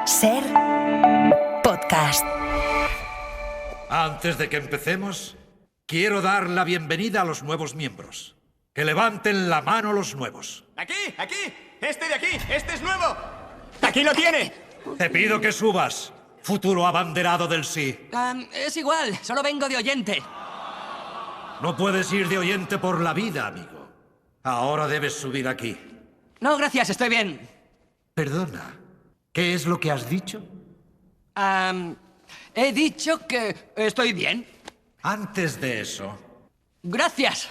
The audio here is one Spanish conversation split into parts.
Ser podcast. Antes de que empecemos, quiero dar la bienvenida a los nuevos miembros. Que levanten la mano los nuevos. ¡Aquí! ¡Este de aquí! ¡Este es nuevo! ¡Aquí lo tiene! Te pido que subas, futuro abanderado del sí. Es igual, solo vengo de oyente. No puedes ir de oyente por la vida, amigo. Ahora debes subir aquí. No, gracias, estoy bien. Perdona, ¿qué es lo que has dicho? He dicho que estoy bien. Antes de eso, Gracias.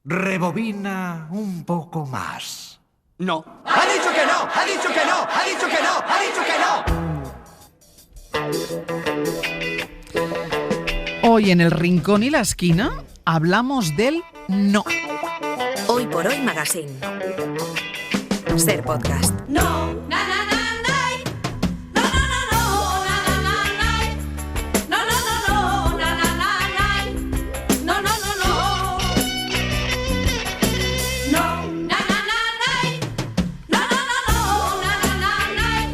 rebobina un poco más. No. ¡Ha dicho que no! ¡Ha dicho que no! ¡Ha dicho que no! ¡Ha dicho que no! Hoy en El Rincón y la Esquina hablamos del no. Hoy por hoy Magazine. Ser podcast. No, na na na nay. No no no no, na na na nay. No no no no, na na na nay. No no no no. No, na na na nay. No no no no, na na na nay.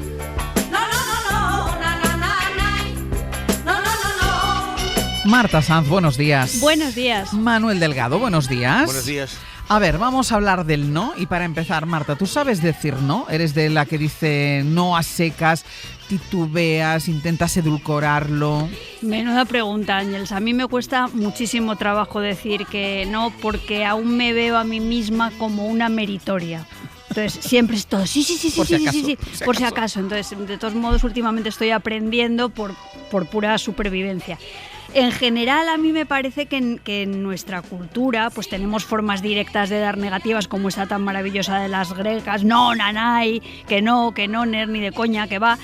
No no no no, na na na nay. No no no no. Marta Sanz, buenos días. Buenos días. Manuel Delgado, buenos días. Buenos días. A ver, vamos a hablar del no. Y para empezar, Marta, ¿tú sabes decir no? ¿Eres de la que dice no a secas, titubeas, intentas edulcorarlo? Menuda pregunta, Ángels. A mí me cuesta muchísimo trabajo decir que no, porque aún me veo a mí misma como una meritoria. Entonces, siempre es todo, sí, Por si acaso, por si acaso. Entonces, de todos modos, últimamente estoy aprendiendo por pura supervivencia. En general, a mí me parece que en nuestra cultura pues tenemos formas directas de dar negativas, como esa tan maravillosa de las griegas, no, nanay, que no, ner, ni de coña, que va.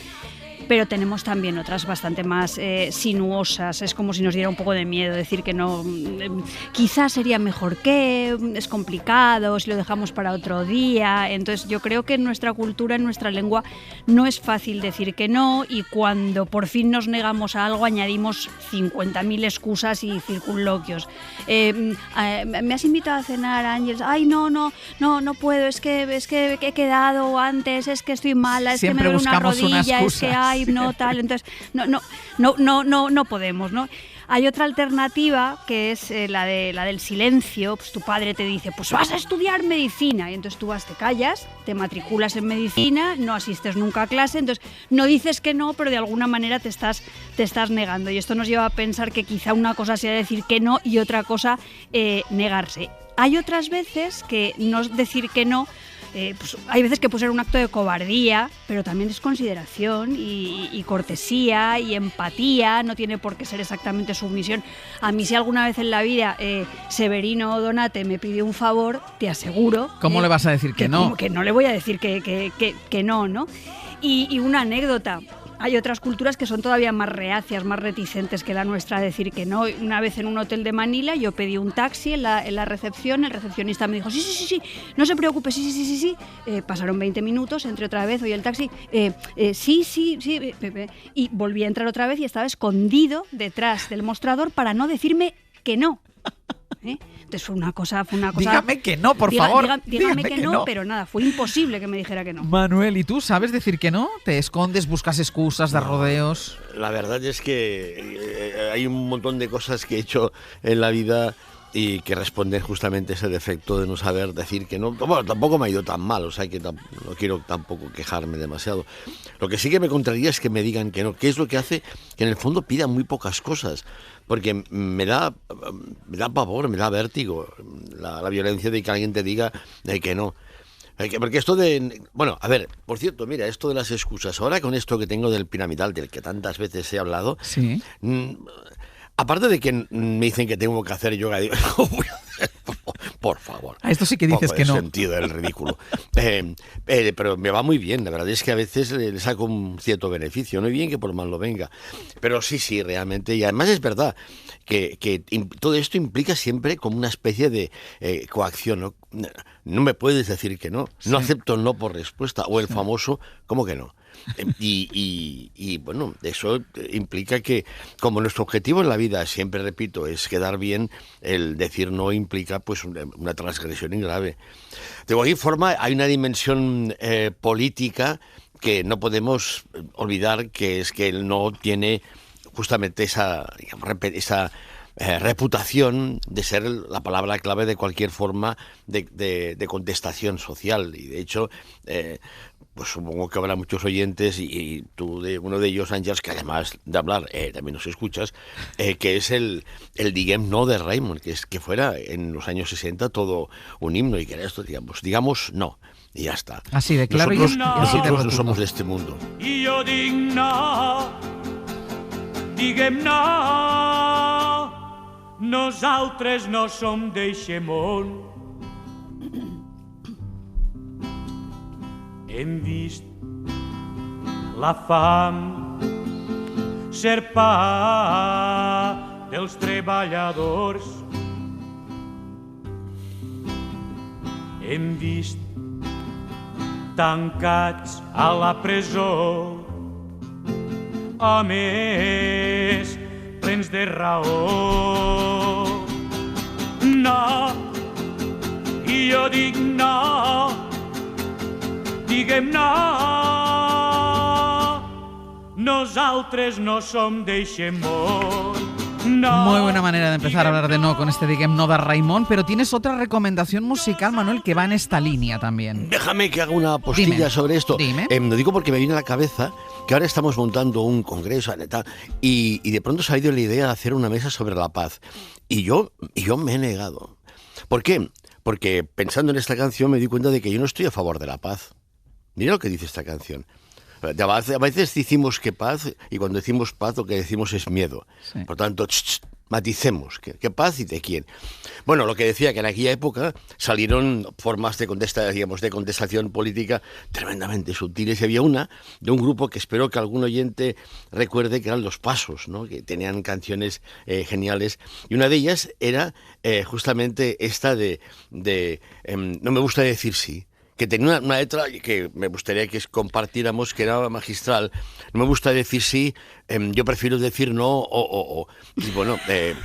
Pero tenemos también otras bastante más sinuosas. Es como si nos diera un poco de miedo decir que no. Quizás sería mejor que, es complicado, si lo dejamos para otro día. Entonces yo creo que en nuestra cultura, en nuestra lengua, no es fácil decir que no, y cuando por fin nos negamos a algo añadimos 50.000 excusas y circunloquios. ¿Me has invitado a cenar, Ángels? Ay, no puedo, es que he quedado antes, es que estoy mala, es Siempre que me duele una buscamos una rodilla, es excusa. que hay, no tal, entonces no podemos, ¿no? Hay otra alternativa que es la del silencio. Pues tu padre te dice, pues vas a estudiar medicina, y entonces tú vas, te callas, te matriculas en medicina, no asistes nunca a clase, entonces no dices que no, pero de alguna manera te estás negando, y esto nos lleva a pensar que quizá una cosa sea decir que no y otra cosa negarse. Hay otras veces que no decir que no, pues hay veces que puede ser un acto de cobardía, pero también es consideración y cortesía y empatía, no tiene por qué ser exactamente sumisión. A mí, si alguna vez en la vida Severino Donate me pidió un favor, te aseguro... ¿Cómo le vas a decir que no? Que no le voy a decir que no, ¿no? Y una anécdota. Hay otras culturas que son todavía más reacias, más reticentes que la nuestra a decir que no. Una vez en un hotel de Manila yo pedí un taxi en la recepción, el recepcionista me dijo, sí, no se preocupe, sí. Pasaron 20 minutos, entré otra vez, oí el taxi, sí, y volví a entrar otra vez y estaba escondido detrás del mostrador para no decirme que no. Entonces fue una cosa... Dígame que no, por favor. Dígame que no, pero nada, fue imposible que me dijera que no. Manuel, ¿y tú sabes decir que no? ¿Te escondes, buscas excusas, das rodeos? La verdad es que hay un montón de cosas que he hecho en la vida y que responden justamente a ese defecto de no saber decir que no. Bueno, tampoco me ha ido tan mal, o sea que no quiero tampoco quejarme demasiado. Lo que sí que me contraría es que me digan que no, que es lo que hace que en el fondo pidan muy pocas cosas, porque me da pavor, me da vértigo la violencia de que alguien te diga que no. Porque esto de... Bueno, a ver, por cierto, mira, esto de las excusas, ahora con esto que tengo del piramidal, del que tantas veces he hablado... Sí. Aparte de que me dicen que tengo que hacer yoga, digo, por favor. A esto sí que dices que no. Sentido del ridículo. Pero me va muy bien, la verdad es que a veces le saco un cierto beneficio, no hay bien que por mal lo venga. Pero sí, realmente, y además es verdad que todo esto implica siempre como una especie de coacción, ¿no? No me puedes decir que no, no acepto el no por respuesta, o el famoso, ¿cómo que no? Y bueno, eso implica que, como nuestro objetivo en la vida, siempre repito, es quedar bien, el decir no implica pues una transgresión grave. De cualquier forma, hay una dimensión política que no podemos olvidar que es que él no tiene justamente esa reputación de ser la palabra clave de cualquier forma de contestación social. Y de hecho, pues supongo que habrá muchos oyentes, y tú de uno de ellos, Àngels, que además de hablar también nos escuchas, que es el Diguem no de Raimon, que fuera en los años 60 todo un himno, y que era esto, digamos no, y ya está. Así de claro. Nosotros no somos de este mundo. I jo dic no, diguem no, nosaltres no som d'eixe món. Hem vist la fam ser pa dels treballadors. Hem vist tancats a la presó homes plens de raó. No, i jo dic no, diguem no, nosaltres no som d'eixe món. No. Muy buena manera de empezar a hablar de no con este Diguem no de Raimon, pero tienes otra recomendación musical, Manuel, que va en esta línea también. Déjame que haga una postilla sobre esto. Dime. Lo digo porque me viene a la cabeza que ahora estamos montando un congreso y de pronto se ha ido la idea de hacer una mesa sobre la paz. Y yo me he negado. ¿Por qué? Porque pensando en esta canción me di cuenta de que yo no estoy a favor de la paz. Mira lo que dice esta canción. A veces decimos que paz, y cuando decimos paz lo que decimos es miedo. Sí. Por tanto, maticemos. ¿Qué paz y de quién? Bueno, lo que decía, que en aquella época salieron formas de contestación política tremendamente sutiles. Y había una de un grupo que espero que algún oyente recuerde, que eran Los Pasos, ¿no? Que tenían canciones geniales. Y una de ellas era justamente esta de no me gusta decir sí, que tenía una letra que me gustaría que compartiéramos, que era magistral. No me gusta decir sí, yo prefiero decir no o. Y bueno, que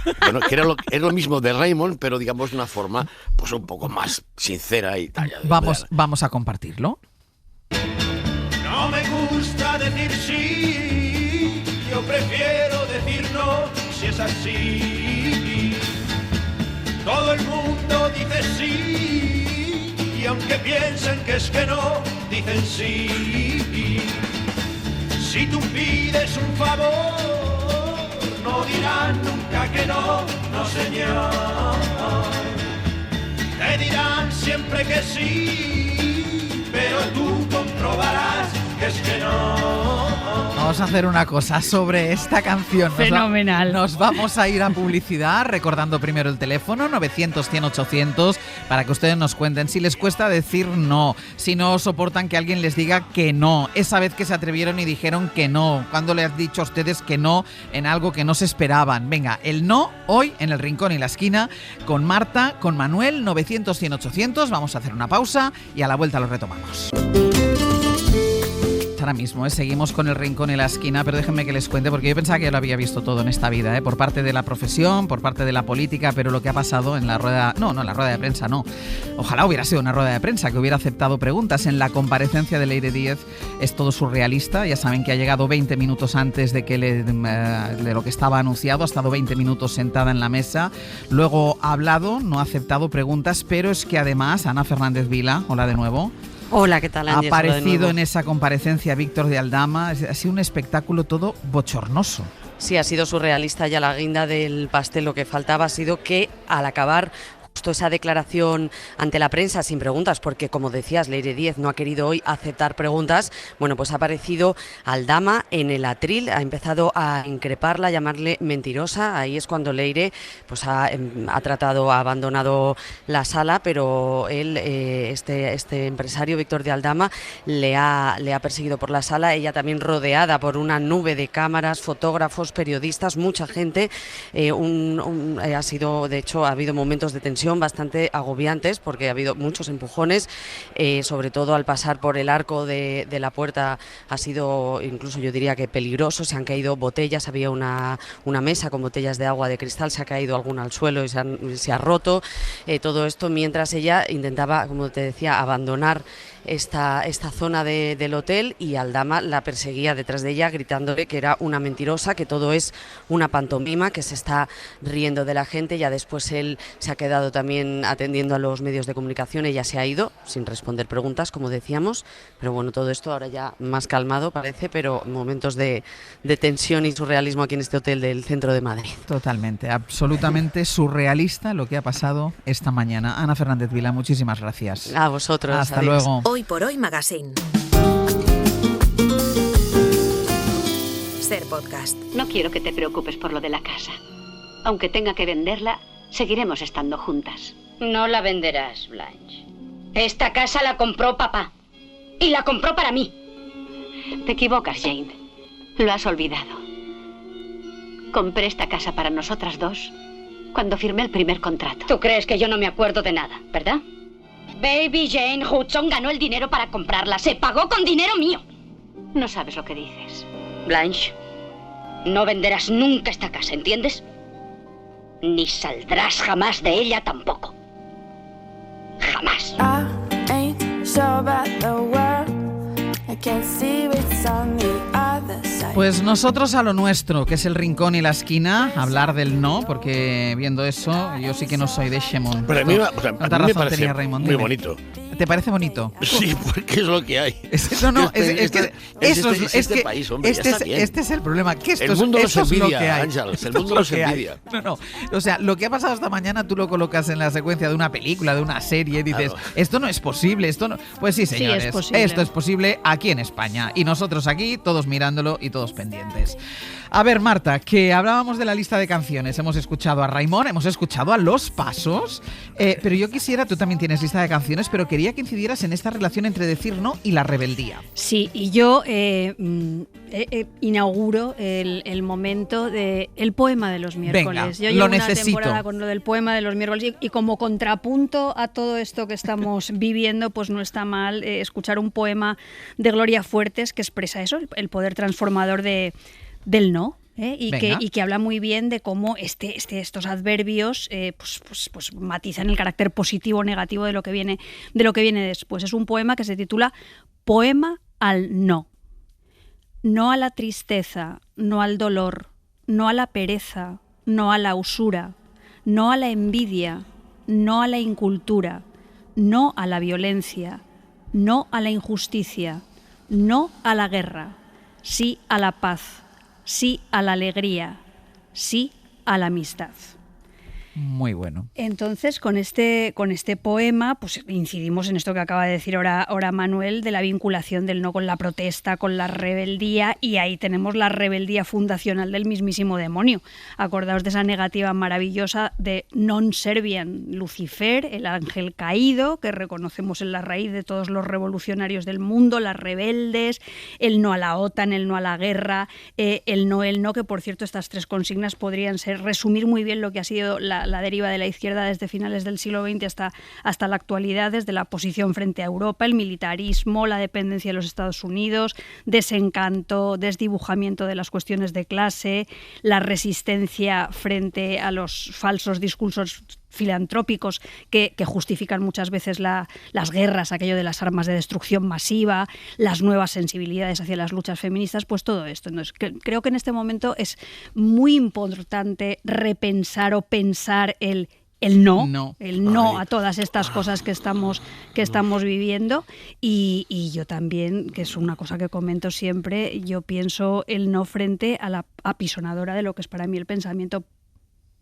era lo mismo de Raimon, pero digamos de una forma pues un poco más sincera y tal. Vamos a compartirlo. No me gusta decir sí, yo prefiero decir no, si es así. Todo el mundo dice sí, y aunque piensen que es que no, dicen sí. Si tú pides un favor, no dirán nunca que no, no señor. Te dirán siempre que sí, pero tú comprobarás que es que no. Vamos a hacer una cosa sobre esta canción. Fenomenal. Nos vamos a ir a publicidad, recordando primero el teléfono 900-100-800, para que ustedes nos cuenten si les cuesta decir no, si no soportan que alguien les diga que no, esa vez que se atrevieron y dijeron que no, cuando les han dicho a ustedes que no en algo que no se esperaban. Venga, el no hoy en el Rincón y la Esquina con Marta, con Manuel, 900-100-800. Vamos a hacer una pausa y a la vuelta lo retomamos. Ahora mismo, seguimos con el Rincón y la Esquina, pero déjenme que les cuente, porque yo pensaba que ya lo había visto todo en esta vida, por parte de la profesión, por parte de la política, pero lo que ha pasado en la rueda, no, en la rueda de prensa no, ojalá hubiera sido una rueda de prensa que hubiera aceptado preguntas. En la comparecencia de Leire Díez es todo surrealista. Ya saben que ha llegado 20 minutos antes de lo que estaba anunciado, ha estado 20 minutos sentada en la mesa, luego ha hablado, no ha aceptado preguntas, pero es que además Ana Fernández Vila, hola de nuevo. Hola, ¿qué tal, Ángel? Ha aparecido en esa comparecencia Víctor de Aldama. Ha sido un espectáculo todo bochornoso. Sí, ha sido surrealista, ya la guinda del pastel. Lo que faltaba ha sido que al acabar justo esa declaración ante la prensa sin preguntas, porque como decías, Leire Díez no ha querido hoy aceptar preguntas, bueno, pues ha aparecido Aldama en el atril, ha empezado a increparla, a llamarle mentirosa. Ahí es cuando Leire pues ha abandonado la sala, pero él, este empresario Víctor de Aldama, le ha perseguido por la sala, ella también rodeada por una nube de cámaras, fotógrafos, periodistas, mucha gente. Ha habido momentos de tensión bastante agobiantes, porque ha habido muchos empujones, sobre todo al pasar por el arco de la puerta ha sido, incluso yo diría que peligroso. Se han caído botellas, había una mesa con botellas de agua de cristal, se ha caído alguna al suelo y se ha roto, todo esto mientras ella intentaba, como te decía, abandonar esta zona del hotel, y Aldama la perseguía detrás de ella gritándole que era una mentirosa, que todo es una pantomima, que se está riendo de la gente. Ya después él se ha quedado también atendiendo a los medios de comunicación, ella se ha ido sin responder preguntas, como decíamos, pero bueno, todo esto ahora ya más calmado parece, pero momentos de tensión y surrealismo aquí en este hotel del centro de Madrid. Totalmente, absolutamente surrealista lo que ha pasado esta mañana. Ana Fernández Vila, muchísimas gracias. A vosotros. Hasta adiós. luego. Hoy por Hoy Magazine. Ser Podcast. No quiero que te preocupes por lo de la casa. Aunque tenga que venderla, seguiremos estando juntas. No la venderás, Blanche. Esta casa la compró papá. Y la compró para mí. Te equivocas, Jane. Lo has olvidado. Compré esta casa para nosotras dos cuando firmé el primer contrato. Tú crees que yo no me acuerdo de nada, ¿verdad? Baby Jane Hudson ganó el dinero para comprarla. Se pagó con dinero mío. No sabes lo que dices. Blanche, no venderás nunca esta casa, ¿entiendes? Ni saldrás jamás de ella tampoco. Jamás. Pues nosotros a lo nuestro, que es el rincón y la esquina, hablar del no, porque viendo eso, yo sí que no soy de Shemon. Pero a mí, me parece muy bonito. ¿Te parece bonito? Sí, porque es lo que hay. Este es el problema. Que esto el mundo es nos lo envidia, que hay. Ángeles, el mundo nos envidia. No. O sea, lo que ha pasado esta mañana tú lo colocas en la secuencia de una película, de una serie, y dices, claro, esto no es posible, esto no. Pues sí, señores, Sí, es posible. esto es posible aquí en España. Y nosotros aquí, todos mirándolo y todos pendientes. A ver, Marta, que hablábamos de la lista de canciones. Hemos escuchado a Raimon, hemos escuchado a Los Pasos, pero yo quisiera, tú también tienes lista de canciones, pero quería que incidieras en esta relación entre decir no y la rebeldía. Sí, y yo inauguro el momento del poema de los miércoles. Venga, yo llevo lo necesito. una temporada con lo del poema de los miércoles y como contrapunto a todo esto que estamos viviendo, pues no está mal escuchar un poema de Gloria Fuertes que expresa eso, el poder transformador del no. Y que habla muy bien de cómo estos adverbios pues matizan el carácter positivo o negativo de lo que viene después. Es un poema que se titula Poema al no. No a la tristeza, no al dolor, no a la pereza, no a la usura, no a la envidia, no a la incultura, no a la violencia, no a la injusticia, no a la guerra, sí a la paz. Sí a la alegría, sí a la amistad. Muy bueno. Entonces, con este poema, pues incidimos en esto que acaba de decir ahora Manuel, de la vinculación del no con la protesta, con la rebeldía, y ahí tenemos la rebeldía fundacional del mismísimo demonio. Acordaos de esa negativa maravillosa de non serviam, Lucifer, el ángel caído, que reconocemos en la raíz de todos los revolucionarios del mundo, las rebeldes, el no a la OTAN, el no a la guerra, el no, que por cierto estas tres consignas podrían resumir muy bien lo que ha sido la deriva de la izquierda desde finales del siglo XX hasta la actualidad, desde la posición frente a Europa, el militarismo, la dependencia de los Estados Unidos, desencanto, desdibujamiento de las cuestiones de clase, la resistencia frente a los falsos discursos filantrópicos que justifican muchas veces las guerras, aquello de las armas de destrucción masiva, las nuevas sensibilidades hacia las luchas feministas, pues todo esto. Entonces, creo que en este momento es muy importante repensar o pensar el no a todas estas cosas que estamos viviendo y yo también, que es una cosa que comento siempre, yo pienso el no frente a la apisonadora de lo que es para mí el pensamiento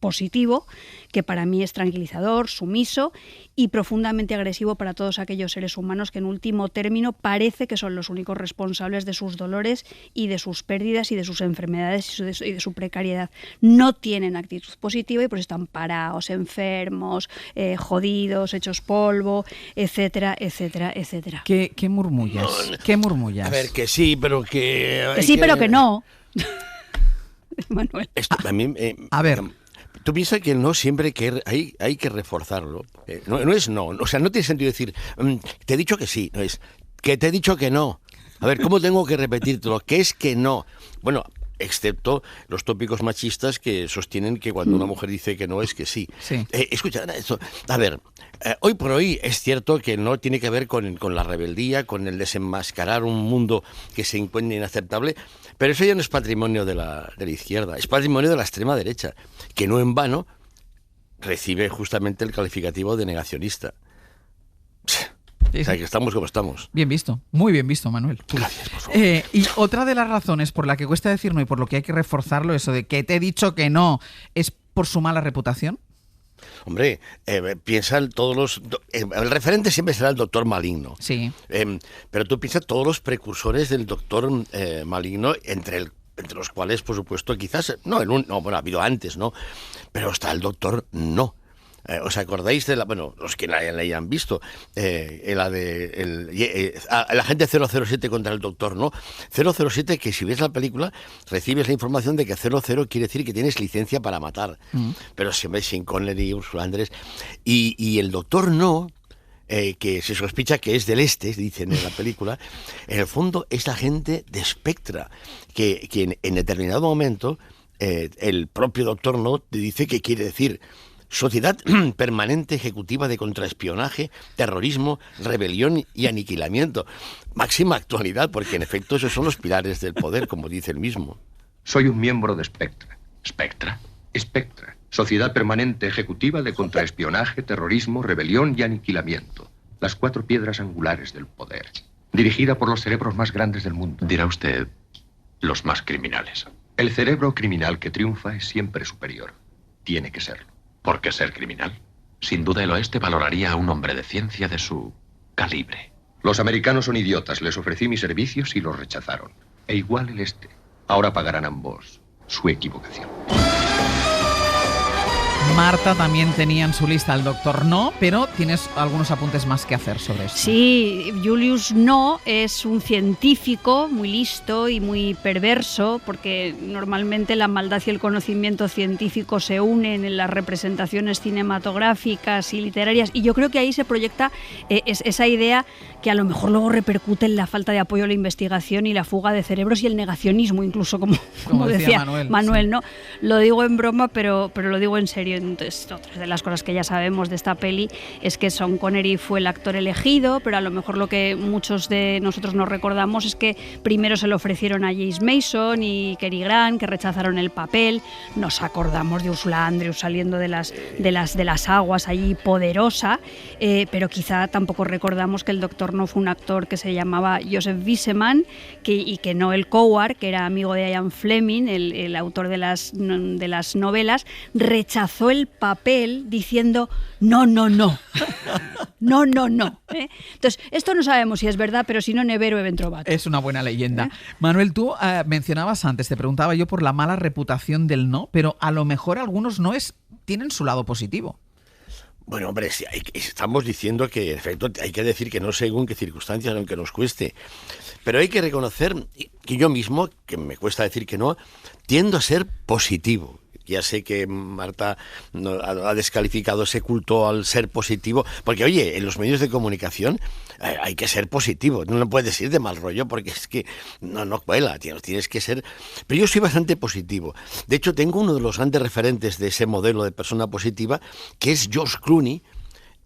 positivo, que para mí es tranquilizador, sumiso y profundamente agresivo para todos aquellos seres humanos que en último término parece que son los únicos responsables de sus dolores y de sus pérdidas y de sus enfermedades y de su precariedad. No tienen actitud positiva y pues están parados, enfermos, jodidos, hechos polvo, etcétera, etcétera, etcétera. ¿Qué murmullas? ¿Qué murmullas? A ver, que sí, pero que... Que sí, pero que no. Manuel. Esto, a ver... Tú piensas que el no siempre hay que reforzarlo. No es no. O sea, no tiene sentido decir, te he dicho que sí. No es que te he dicho que no. A ver, ¿cómo tengo que repetírtelo? ¿Qué es que no? Bueno, excepto los tópicos machistas que sostienen que cuando una mujer dice que no es que sí. Escucha, esto, a ver, hoy por hoy es cierto que no tiene que ver con la rebeldía, con el desenmascarar un mundo que se encuentra inaceptable, pero eso ya no es patrimonio de la izquierda, es patrimonio de la extrema derecha, que no en vano recibe justamente el calificativo de negacionista. O sea, que estamos como estamos. Bien visto, muy bien visto, Manuel. Gracias, por favor. Y otra de las razones por la que cuesta decir no y por lo que hay que reforzarlo, eso de que te he dicho que no, ¿es por su mala reputación? Hombre, piensan todos los... el referente siempre será el doctor Maligno. Sí. Pero tú piensas todos los precursores del doctor Maligno, entre los cuales, por supuesto, quizás... bueno, ha habido antes, ¿no? Pero está el doctor No. ¿Os acordáis de los que la hayan visto? El agente 007 contra el doctor No. 007, que si ves la película, recibes la información de que 00 quiere decir que tienes licencia para matar. Pero siempre sin Connery, Ursula Andrés. Y el doctor No, que se sospecha que es del este, dicen en la película, en el fondo es la gente de Spectra, que en determinado momento el propio doctor No te dice que quiere decir Sociedad Permanente Ejecutiva de Contraespionaje, Terrorismo, Rebelión y Aniquilamiento. Máxima actualidad, porque en efecto esos son los pilares del poder, como dice él mismo. Soy un miembro de Spectra. ¿Spectra? Spectra. Sociedad Permanente Ejecutiva de Contraespionaje, Terrorismo, Rebelión y Aniquilamiento. Las 4 piedras angulares del poder. Dirigida por los cerebros más grandes del mundo. Dirá usted, los más criminales. El cerebro criminal que triunfa es siempre superior. Tiene que serlo. ¿Por qué ser criminal? Sin duda el oeste valoraría a un hombre de ciencia de su calibre. Los americanos son idiotas. Les ofrecí mis servicios y los rechazaron. E igual el este. Ahora pagarán ambos su equivocación. Marta también tenía en su lista al doctor No, pero tienes algunos apuntes más que hacer sobre esto. Sí, Julius No es un científico muy listo y muy perverso, porque normalmente la maldad y el conocimiento científico se unen en las representaciones cinematográficas y literarias, y yo creo que ahí se proyecta esa idea que a lo mejor luego repercute en la falta de apoyo a la investigación y la fuga de cerebros y el negacionismo, incluso como decía Manuel, sí. ¿No? Lo digo en broma, pero lo digo en serio. Entonces, otra de las cosas que ya sabemos de esta peli es que Sean Connery fue el actor elegido, pero a lo mejor lo que muchos de nosotros nos recordamos es que primero se lo ofrecieron a James Mason y Cary Grant, que rechazaron el papel. Nos acordamos de Ursula Andrews saliendo de las aguas allí poderosa, pero quizá tampoco recordamos que el doctor No fue un actor que se llamaba Joseph Wiseman y que Noel Coward, que era amigo de Ian Fleming, el autor de las novelas, rechazó el papel diciendo no. Entonces, esto no sabemos si es verdad, pero si no, nevero event trovato. Es una buena leyenda. Manuel, tú mencionabas antes, te preguntaba yo por la mala reputación del no, pero a lo mejor algunos noes tienen su lado positivo. Bueno, hombre, sí, estamos diciendo que, en efecto, hay que decir que no según qué circunstancias, aunque nos cueste. Pero hay que reconocer que yo mismo, que me cuesta decir que no, tiendo a ser positivo. Ya sé que Marta ha descalificado ese culto al ser positivo, porque, oye, en los medios de comunicación hay que ser positivo, no puedes ir de mal rollo, porque es que no cuela, tienes que ser... Pero yo soy bastante positivo. De hecho, tengo uno de los grandes referentes de ese modelo de persona positiva, que es George Clooney,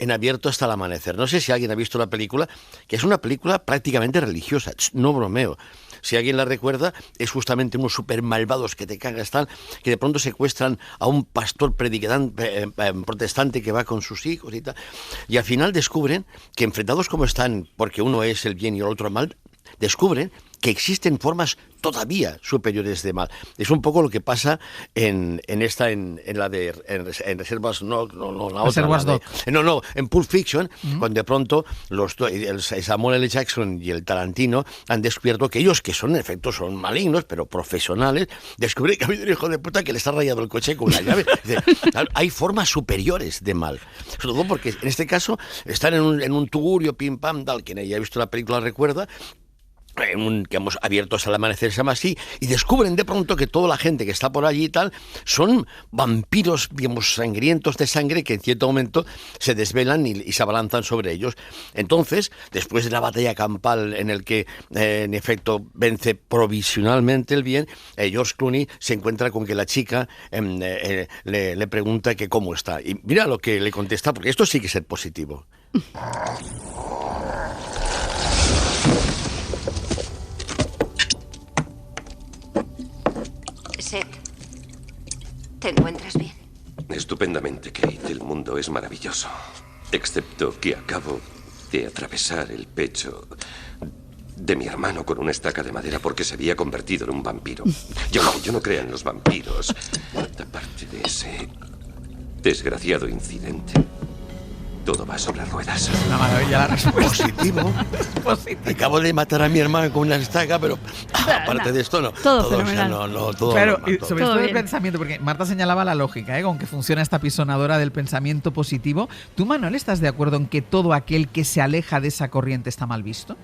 en Abierto hasta el amanecer. No sé si alguien ha visto la película, que es una película prácticamente religiosa, no bromeo. Si alguien la recuerda, es justamente unos súper malvados que te cagas tal, que de pronto secuestran a un pastor protestante que va con sus hijos y tal. Y al final descubren que, enfrentados como están, porque uno es el bien y el otro el mal, descubren que existen formas todavía superiores de mal. Es un poco lo que pasa en Reservas en Pulp Fiction, cuando de pronto Samuel L. Jackson y el Tarantino han descubierto que ellos, que son en efecto son malignos, pero profesionales, descubren que ha habido un hijo de puta que le está rayando el coche con una llave. Hay formas superiores de mal. Sobre todo porque en este caso están en un tugurio, pim pam, tal, quien haya visto la película recuerda. que hemos abierto hasta el amanecer, se llama así, y descubren de pronto que toda la gente que está por allí y tal son vampiros, digamos, sangrientos de sangre que en cierto momento se desvelan y se abalanzan sobre ellos. Entonces, después de la batalla campal en el que en efecto vence provisionalmente el bien, George Clooney se encuentra con que la chica le pregunta que cómo está. Y mira lo que le contesta, porque esto sí que es ser positivo. Seth, ¿te encuentras bien? Estupendamente, Kate. El mundo es maravilloso. Excepto que acabo de atravesar el pecho de mi hermano con una estaca de madera porque se había convertido en un vampiro. Yo no creo en los vampiros. Aparte de ese desgraciado incidente, todo va sobre ruedas. Una maravilla la respuesta. Positivo. Acabo de matar a mi hermano con una estaca, pero aparte de esto no. Todo fenomenal. Todo claro, normal, y todo. sobre todo el pensamiento, porque Marta señalaba la lógica, con que funciona esta pisonadora del pensamiento positivo. ¿Tú, Manuel, estás de acuerdo en que todo aquel que se aleja de esa corriente está mal visto?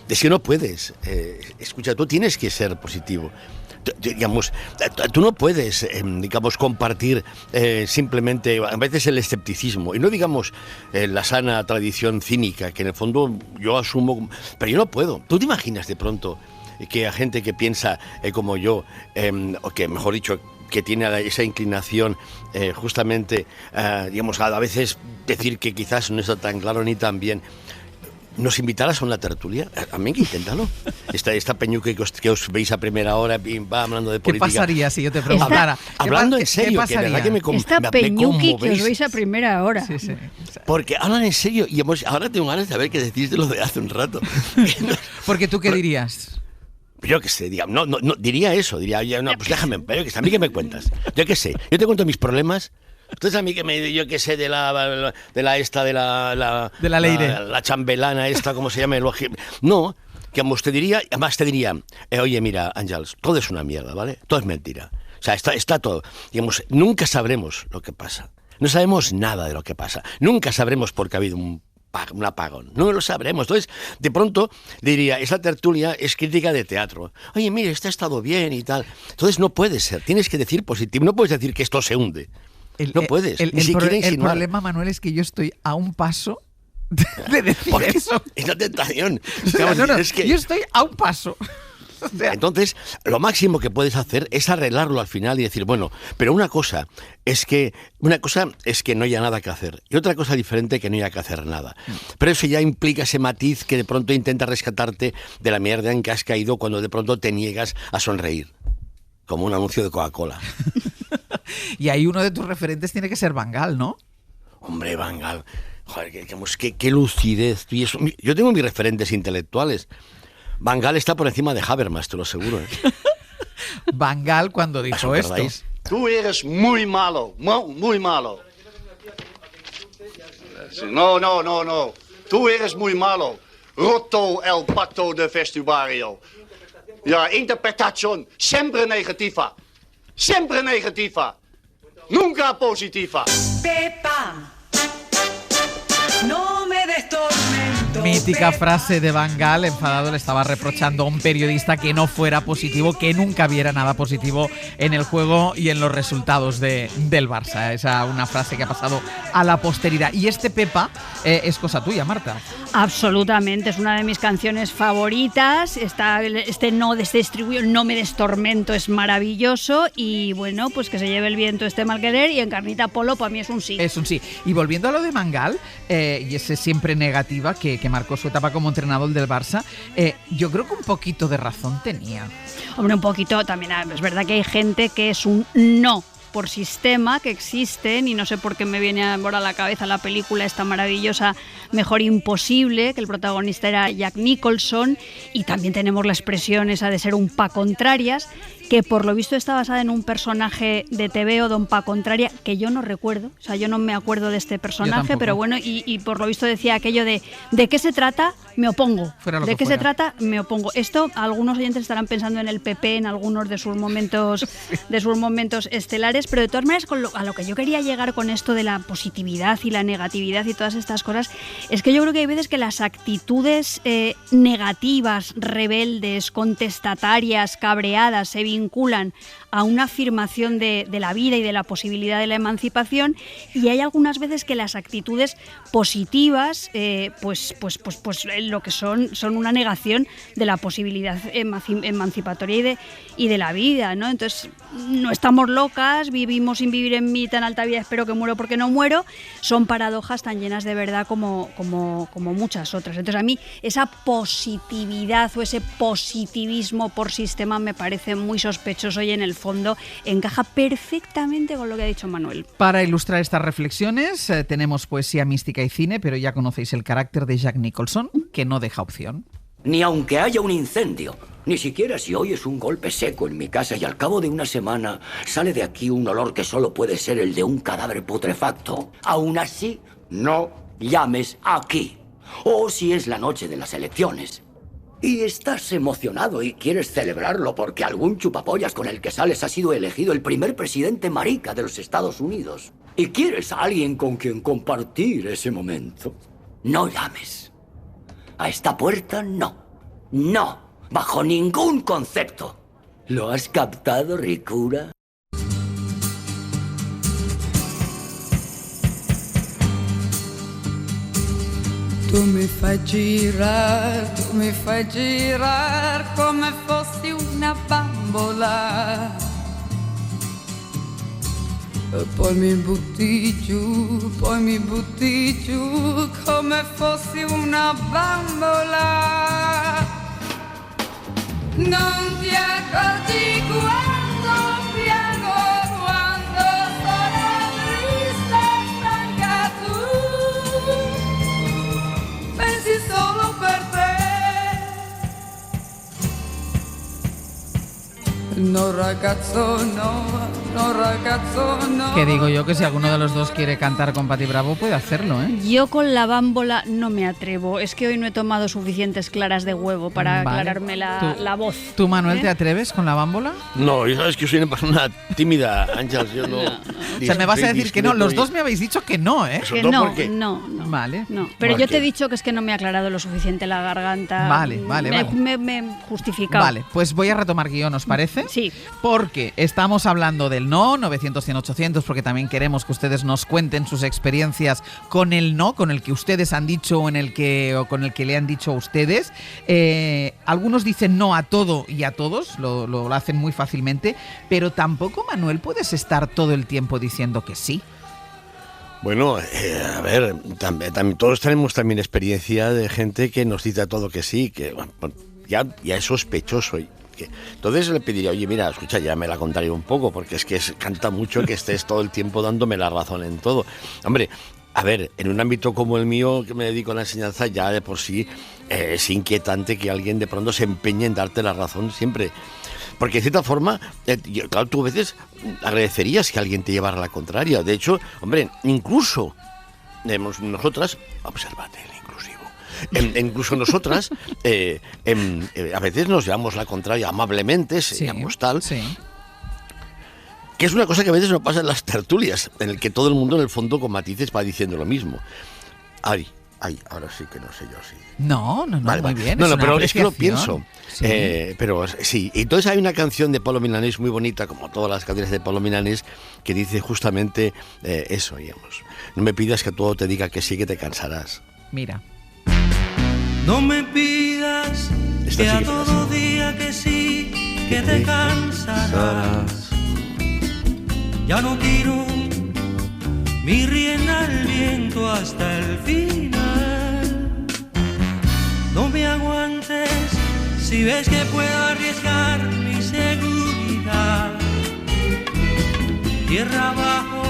Es que no puedes. Escucha, tú tienes que ser positivo. Digamos, tú no puedes, compartir simplemente a veces el escepticismo y no digamos la sana tradición cínica que en el fondo yo asumo, pero yo no puedo. ¿Tú te imaginas de pronto que a gente que piensa como yo, o que mejor dicho, que tiene esa inclinación justamente, digamos, a veces decir que quizás no está tan claro ni tan bien, ¿nos invitaras a una tertulia? A mí que inténtalo. Esta peñuca que os veis a primera hora, va hablando de política. ¿Qué pasaría si yo te preguntara? Hablando en serio, que de verdad que me Esta peñuqui que os veis a primera hora. Sí, sí. Porque hablan en serio y ahora tengo ganas de saber qué decís de lo de hace un rato. Porque tú, ¿qué dirías? Yo qué sé, no, diría eso, diría, no, pues déjame, pero a mí qué me cuentas. Yo qué sé, yo te cuento mis problemas. Entonces a mí que yo qué sé de la Leire, la chambelana esta, ¿cómo se llama? No, que usted diría, además te diría, oye, mira, Àngels, todo es una mierda, ¿vale? Todo es mentira. O sea, está todo. Digamos, nunca sabremos lo que pasa. No sabemos nada de lo que pasa. Nunca sabremos por qué ha habido un apagón. No lo sabremos. Entonces, de pronto, diría, esa tertulia es crítica de teatro. Oye, mire, esto ha estado bien y tal. Entonces no puede ser. Tienes que decir positivo. No puedes decir que esto se hunde. No puedes. El problema, Manuel, es que yo estoy a un paso de decir eso. Es la tentación. Es que yo estoy a un paso. Entonces, lo máximo que puedes hacer es arreglarlo al final y decir, bueno, pero una cosa es que no haya nada que hacer y otra cosa diferente que no haya que hacer nada. Pero eso ya implica ese matiz que de pronto intenta rescatarte de la mierda en que has caído cuando de pronto te niegas a sonreír. Como un anuncio de Coca-Cola. Y ahí uno de tus referentes tiene que ser Van Gaal, ¿no? Hombre, Van Gaal. Joder, qué lucidez. Y eso, yo tengo mis referentes intelectuales. Van Gaal está por encima de Habermas, te lo aseguro. Van Gaal cuando dijo esto. Tú eres muy malo, muy malo. No. Tú eres muy malo. Roto el pacto de vestuario. Ja, interpretación siempre negativa. Siempre negativa. Nunca positiva. Pepa, no me des tormento. Mítica frase de Van Gaal, enfadado, le estaba reprochando a un periodista que no fuera positivo, que nunca viera nada positivo en el juego y en los resultados del Barça. Esa una frase que ha pasado a la posteridad. Y este Pepa es cosa tuya, Marta. Absolutamente, es una de mis canciones favoritas. Este distribuyo, no me des tormento, es maravilloso. Y bueno, pues que se lleve el viento este mal querer, y Encarnita Polo para mí es un sí. Es un sí. Y volviendo a lo de Van Gaal, y ese siempre negativa que marcó su etapa como entrenador del Barça, yo creo que un poquito de razón tenía. Hombre, un poquito también. Es verdad que hay gente que es un no por sistema, que existen, y no sé por qué me viene ahora a la cabeza la película esta maravillosa Mejor Imposible, que el protagonista era Jack Nicholson, y también tenemos la expresión esa de ser un pa contrarias, que por lo visto está basada en un personaje de TVO, Don Pa Contraria, que yo no recuerdo, o sea, yo no me acuerdo de este personaje, pero bueno, y por lo visto decía aquello de qué se trata, me opongo. ¿De qué se trata? Me opongo. Esto, algunos oyentes estarán pensando en el PP en algunos de sus momentos estelares, pero de todas maneras, a lo que yo quería llegar con esto de la positividad y la negatividad y todas estas cosas, es que yo creo que hay veces que las actitudes negativas, rebeldes, contestatarias, cabreadas, se vinculan a una afirmación de la vida y de la posibilidad de la emancipación, y hay algunas veces que las actitudes positivas pues lo que son una negación de la posibilidad emancipatoria y de la vida, ¿no? Entonces, no estamos locas, vivimos sin vivir en mí, tan alta vida espero que muero porque no muero, son paradojas tan llenas de verdad como muchas otras. Entonces, a mí esa positividad o ese positivismo por sistema me parece muy sospechoso y en el fondo encaja perfectamente con lo que ha dicho Manuel. Para ilustrar estas reflexiones tenemos poesía mística y cine, pero ya conocéis el carácter de Jack Nicholson, que no deja opción. Ni aunque haya un incendio, ni siquiera si oyes un golpe seco en mi casa y al cabo de una semana sale de aquí un olor que solo puede ser el de un cadáver putrefacto. Aún así, no llames aquí. O si es la noche de las elecciones y estás emocionado y quieres celebrarlo porque algún chupapollas con el que sales ha sido elegido el primer presidente marica de los Estados Unidos y quieres a alguien con quien compartir ese momento, no llames. A esta puerta no. No. Bajo ningún concepto. ¿Lo has captado, ricura? Tu mi fai girar come fossi una bambola. E poi mi butti giù come fossi una bambola. Non ti accorgi quando piango, quando sono triste e stanca tu. Pensi solo per te. No ragazzo, no ragazzo, no. Que digo yo que si alguno de los dos quiere cantar con Pati Bravo puede hacerlo, ¿eh? Yo con la bámbola no me atrevo. Es que hoy no he tomado suficientes claras de huevo para aclararme la voz. ¿Tú, Manuel, te atreves con la bámbola? No, yo sabes que soy una persona tímida, Ángel. Yo no. O sea, me vas a decir que no. Los dos me habéis dicho que no, ¿eh? Que no. Vale. No. Pero yo te he dicho que es que no me ha aclarado lo suficiente la garganta. Vale. Me he justificado. Vale, pues voy a retomar guión, ¿os parece? Sí. Porque estamos hablando del no, 900, 100, 800, porque también queremos que ustedes nos cuenten sus experiencias con el no, con el que ustedes han dicho o con el que le han dicho a ustedes. Algunos dicen no a todo y a todos, lo hacen muy fácilmente, pero tampoco, Manuel, puedes estar todo el tiempo diciendo que sí. Bueno, a ver, también, todos tenemos también experiencia de gente que nos dice a todo que sí, que ya es sospechoso. Entonces le pediría, oye, mira, escucha, ya me la contaré un poco, porque es que canta mucho que estés todo el tiempo dándome la razón en todo. Hombre, a ver, en un ámbito como el mío, que me dedico a la enseñanza, ya de por sí es inquietante que alguien de pronto se empeñe en darte la razón siempre. Porque de cierta forma, claro, tú a veces agradecerías que alguien te llevara la contraria. De hecho, hombre, incluso nosotras, obsérvate, incluso nosotras a veces nos llevamos la contraria amablemente, seríamos tal, que es una cosa que a veces no pasa en las tertulias, en el que todo el mundo en el fondo con matices va diciendo lo mismo. Ay, ahora sí que no sé yo si... No, vale, muy bien. No, pero es que lo pienso. Sí. Pero sí, entonces hay una canción de Polo Milanés muy bonita, como todas las canciones de Polo Milanés, que dice justamente eso, digamos. No me pidas que a todo te diga que sí, que te cansarás. Mira. No me pidas que a todo diga que sí, que te cansarás. Ya no tiro mi rienda al viento hasta el final. No me aguantes si ves que puedo arriesgar mi seguridad. Tierra abajo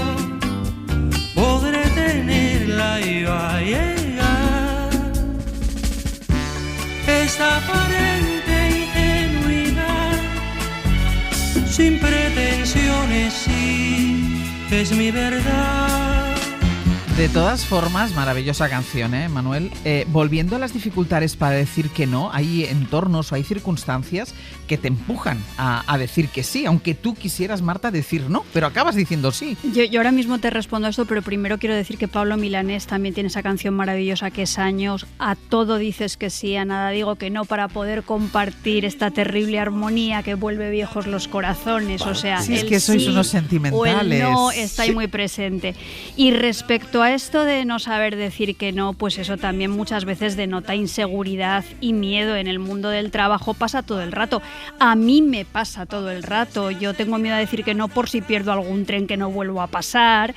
podré tenerla y va a llegar. Esta aparente ingenuidad sin pretensiones, sí, es mi verdad. De todas formas, maravillosa canción, Manuel. Volviendo a las dificultades para decir que no, hay entornos o hay circunstancias que te empujan a decir que sí, aunque tú quisieras, Marta, decir no, pero acabas diciendo sí. Yo ahora mismo te respondo a esto, pero primero quiero decir que Pablo Milanés también tiene esa canción maravillosa que es Años. A todo dices que sí, a nada digo que no, para poder compartir esta terrible armonía que vuelve viejos los corazones. O sea, sí, es que sois unos sentimentales. O el no está ahí muy presente. Y respecto a esto de no saber decir que no, pues eso también muchas veces denota inseguridad y miedo. En el mundo del trabajo pasa todo el rato. A mí me pasa todo el rato. Yo tengo miedo a decir que no por si pierdo algún tren que no vuelvo a pasar.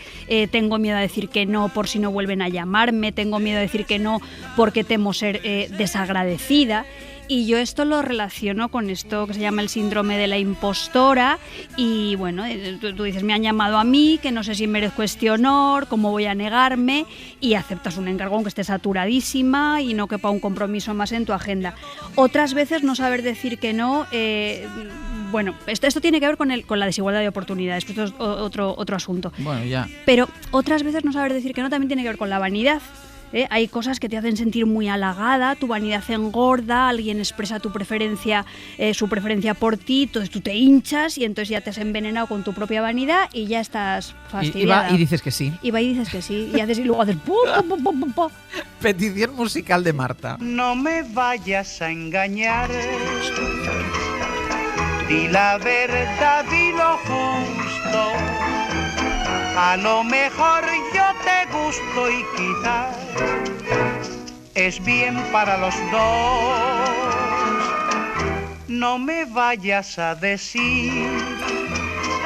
Tengo miedo a decir que no por si no vuelven a llamarme. Tengo miedo a decir que no porque temo ser desagradecida. Y yo esto lo relaciono con esto que se llama el síndrome de la impostora. Y bueno, tú dices, me han llamado a mí, que no sé si merezco este honor, cómo voy a negarme, y aceptas un encargo aunque esté saturadísima y no quepa un compromiso más en tu agenda. Otras veces no saber decir que no. Bueno, esto tiene que ver con la desigualdad de oportunidades, esto es otro asunto. Bueno, ya. Pero otras veces no saber decir que no también tiene que ver con la vanidad. Hay cosas que te hacen sentir muy halagada, tu vanidad engorda, alguien expresa tu preferencia, su preferencia por ti, entonces tú te hinchas y entonces ya te has envenenado con tu propia vanidad y ya estás fastidiada. Y dices que sí. Y dices que sí, y luego haces... Petición musical de Marta. No me vayas a engañar, di la verdad y lo justo. A lo mejor yo te gusto y quizás es bien para los dos. No me vayas a decir.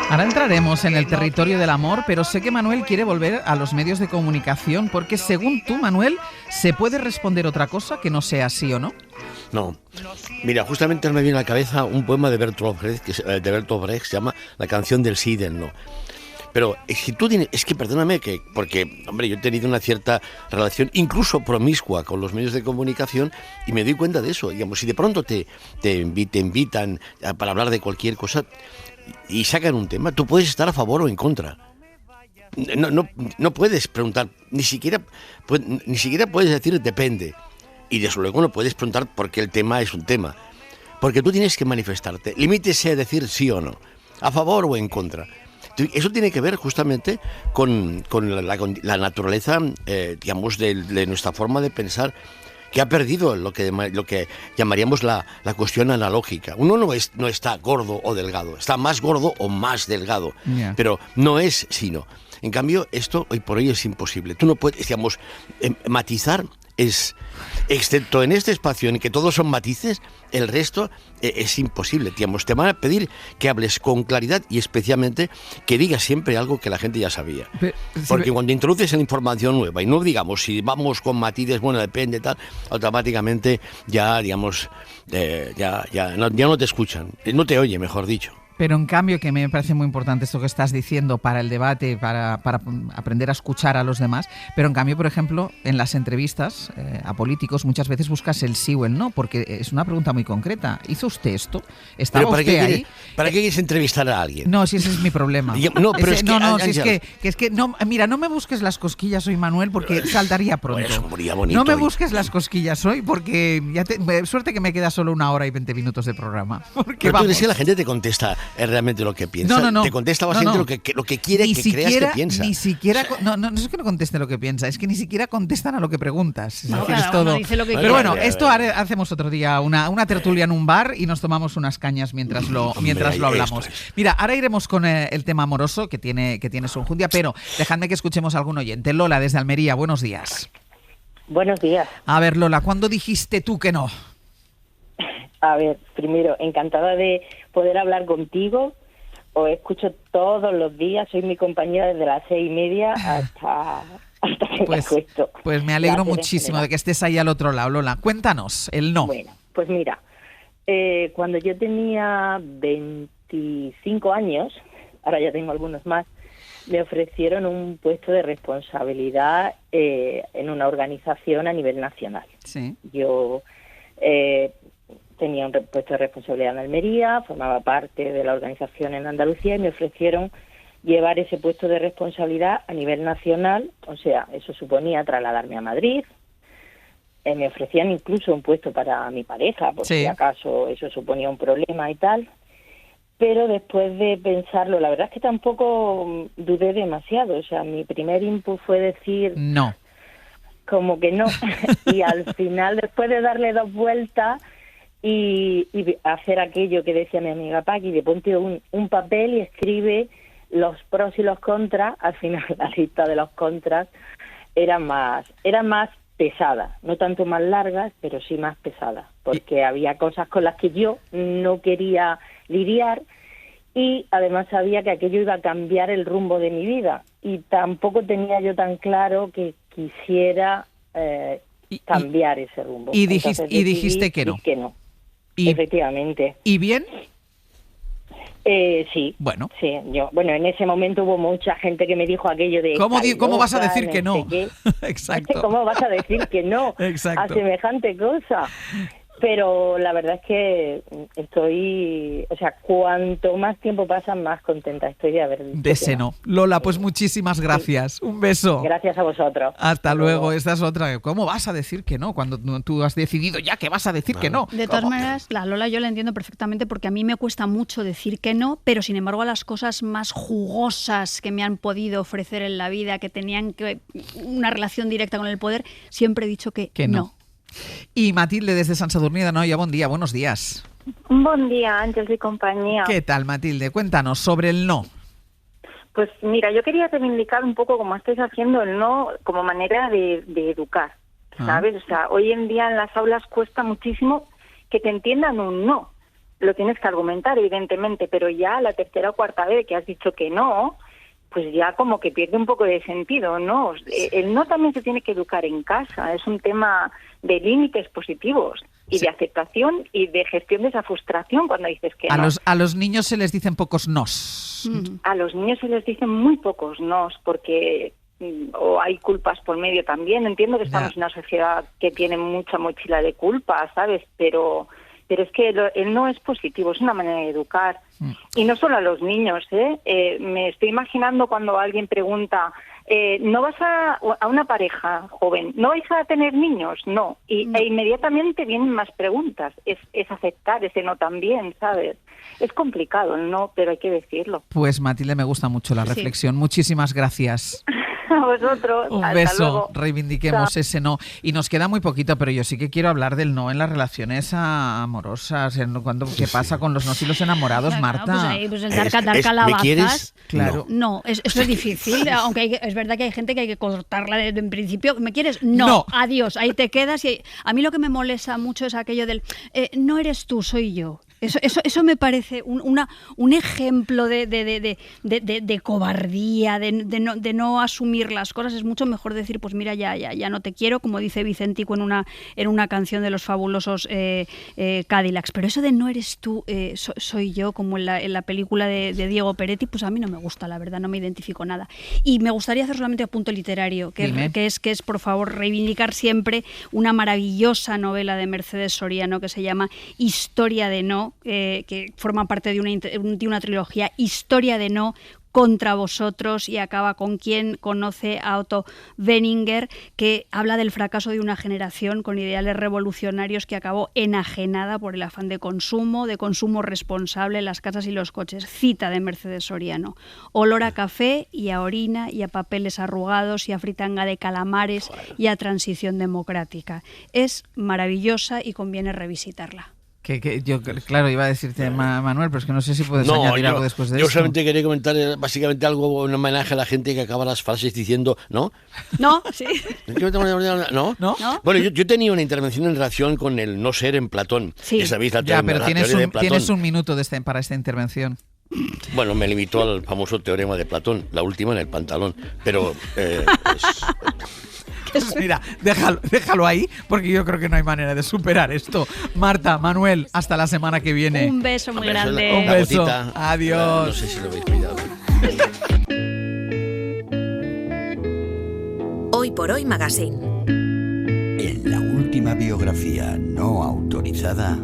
Ahora entraremos en el territorio del amor, pero sé que Manuel quiere volver a los medios de comunicación porque según tú, Manuel, ¿se puede responder otra cosa que no sea sí o no? No. Mira, justamente me viene a la cabeza un poema de Bertolt Brecht que se llama La canción del sí y del no. Pero si tú tienes, es que perdóname, porque, hombre, yo he tenido una cierta relación, incluso promiscua, con los medios de comunicación y me doy cuenta de eso. Digamos, si de pronto te invitan para hablar de cualquier cosa y sacan un tema, tú puedes estar a favor o en contra. No puedes preguntar, ni siquiera puedes decir depende. Y desde luego no puedes preguntar por qué el tema es un tema. Porque tú tienes que manifestarte. Limítese a decir sí o no, a favor o en contra. Eso tiene que ver justamente con la naturaleza, digamos, de nuestra forma de pensar, que ha perdido lo que llamaríamos la cuestión analógica. Uno no está gordo o delgado, está más gordo o más delgado, pero no es sino. En cambio, esto hoy por hoy es imposible. Tú no puedes, digamos, matizar excepto en este espacio en que todos son matices, el resto es imposible. Digamos, te van a pedir que hables con claridad y especialmente que digas siempre algo que la gente ya sabía. Porque cuando introduces la información nueva y no digamos si vamos con matices, bueno, depende, tal, automáticamente ya, digamos, ya no te escuchan, no te oye, mejor dicho. Pero en cambio, que me parece muy importante esto que estás diciendo para el debate, para aprender a escuchar a los demás, pero en cambio, por ejemplo, en las entrevistas a políticos muchas veces buscas el sí o el no, porque es una pregunta muy concreta. ¿Hizo usted esto? ¿Estaba usted ahí? ¿Para qué quieres entrevistar a alguien? No, si ese es mi problema. No, pero es que no, mira, no me busques las cosquillas hoy, Manuel, porque saltaría pronto. Eso sería bonito. No me busques las cosquillas hoy, porque suerte que me queda solo 1 hora y 20 minutos de programa. Porque pero tú ves que la gente te contesta es realmente lo que piensa. No. Te contesta bastante lo que quiere que creas que piensa. Ni siquiera, no es que no conteste lo que piensa, es que ni siquiera contestan a lo que preguntas. Es decir, es todo. Dice lo que pero bueno, esto hacemos otro día, una tertulia en un bar y nos tomamos unas cañas mientras lo hablamos. Mira, ahora iremos con el tema amoroso que tiene su enjundia, pero dejadme que escuchemos a algún oyente. Lola, desde Almería, buenos días. Buenos días. A ver, Lola, ¿cuándo dijiste tú que no? A ver, primero, encantada de poder hablar contigo. Os escucho todos los días, soy mi compañera desde las 6:30 hasta que me acuesto. Pues me alegro muchísimo de que estés ahí al otro lado, Lola. Cuéntanos, el no. Bueno, pues mira, cuando yo tenía 25 años, ahora ya tengo algunos más, me ofrecieron un puesto de responsabilidad en una organización a nivel nacional. Sí. Yo tenía un puesto de responsabilidad en Almería, formaba parte de la organización en Andalucía y me ofrecieron llevar ese puesto de responsabilidad a nivel nacional, o sea, eso suponía trasladarme a Madrid. Me ofrecían incluso un puesto para mi pareja, por si acaso eso suponía un problema y tal. Pero después de pensarlo, la verdad es que tampoco dudé demasiado. O sea, mi primer input fue decir... No. Como que no. Y al final, después de darle 2 vueltas y hacer aquello que decía mi amiga Paqui, de ponte un papel y escribe los pros y los contras, al final la lista de los contras era más pesada, no tanto más largas, pero sí más pesada, porque había cosas con las que yo no quería lidiar y además sabía que aquello iba a cambiar el rumbo de mi vida y tampoco tenía yo tan claro que quisiera cambiar ese rumbo. Y dijiste que no. Que no. Efectivamente. ¿Y bien? Sí. Bueno. Sí, en ese momento hubo mucha gente que me dijo aquello de... ¿Cómo vas a decir que no? Exacto. ¿Cómo vas a decir que no a semejante cosa? Pero la verdad es que estoy... O sea, cuanto más tiempo pasa, más contenta estoy de haber dicho de ese no. Lola, pues muchísimas gracias. Un beso. Gracias a vosotros. Hasta luego. Esta es otra. ¿Cómo vas a decir que no? Cuando tú has decidido ya que vas a decir que no. De todas maneras, la Lola yo la entiendo perfectamente porque a mí me cuesta mucho decir que no, pero sin embargo a las cosas más jugosas que me han podido ofrecer en la vida, que tenían una relación directa con el poder, siempre he dicho que no. Y Matilde desde Sant Sadurní d'Anoia, buen día, buenos días. Buen día, Ángeles y compañía. ¿Qué tal, Matilde? Cuéntanos sobre el no. Pues mira, yo quería reivindicar un poco como estáis haciendo el no como manera de educar, ¿sabes? O sea, hoy en día en las aulas cuesta muchísimo que te entiendan un no. Lo tienes que argumentar, evidentemente, pero ya la tercera o cuarta vez que has dicho que no, pues ya como que pierde un poco de sentido, ¿no? El no también se tiene que educar en casa, es un tema de límites positivos y de aceptación y de gestión de esa frustración cuando dices que no. A los niños se les dicen pocos nos. A los niños se les dicen muy pocos nos porque o hay culpas por medio también. Entiendo que estamos en una sociedad que tiene mucha mochila de culpas, ¿sabes? Pero es que el no es positivo, es una manera de educar. Y no solo a los niños, me estoy imaginando cuando alguien pregunta, ¿no vas a una pareja joven, no vais a tener niños? No. E inmediatamente vienen más preguntas. Es aceptar ese no también, ¿sabes? Es complicado el no, pero hay que decirlo. Pues Matilde, me gusta mucho la reflexión. Muchísimas gracias. A vosotros. Un beso, reivindiquemos ese no. Y nos queda muy poquito, pero yo sí que quiero hablar del no en las relaciones amorosas. ¿Qué pasa con los nos y los enamorados, Marta? Pues el dar calabazas. ¿Me quieres? Claro. No, eso es difícil, aunque es verdad que hay gente que hay que cortarla desde un principio. ¿Me quieres? No. Adiós, ahí te quedas. Y a mí lo que me molesta mucho es aquello del no eres tú, soy yo. Eso me parece un ejemplo de cobardía, de no asumir las cosas. Es mucho mejor decir, pues mira, ya no te quiero, como dice Vicentico en una canción de los fabulosos Cadillacs. Pero eso de no eres tú, soy yo, como en la película de Diego Peretti, pues a mí no me gusta, la verdad, no me identifico nada. Y me gustaría hacer solamente un punto literario, que es, por favor, reivindicar siempre una maravillosa novela de Mercedes Soriano que se llama Historia de no, que forma parte de una trilogía, Historia de no, contra vosotros, y acaba con quien conoce a Otto Benninger, que habla del fracaso de una generación con ideales revolucionarios que acabó enajenada por el afán de consumo responsable en las casas y los coches. Cita de Mercedes Soriano: olor a café y a orina y a papeles arrugados y a fritanga de calamares y a transición democrática. Es maravillosa y conviene revisitarla. Que yo, claro, iba a decirte Manuel, pero es que no sé si puedes añadir algo después de eso. Yo solamente quería comentar básicamente algo, un homenaje a la gente que acaba las frases diciendo ¿no? No, sí. ¿No? Bueno, yo tenía una intervención en relación con el no ser en Platón. Sí. Ya sabéis la pero teoría de Platón. Tienes un minuto para esta intervención. Bueno, me limitó al famoso teorema de Platón, la última en el pantalón. Pero mira, déjalo ahí, porque yo creo que no hay manera de superar esto. Marta, Manuel, hasta la semana que viene. Un beso muy grande. Un beso. Adiós. No sé si lo habéis pillado. Hoy por Hoy Magazine. En la última biografía no autorizada...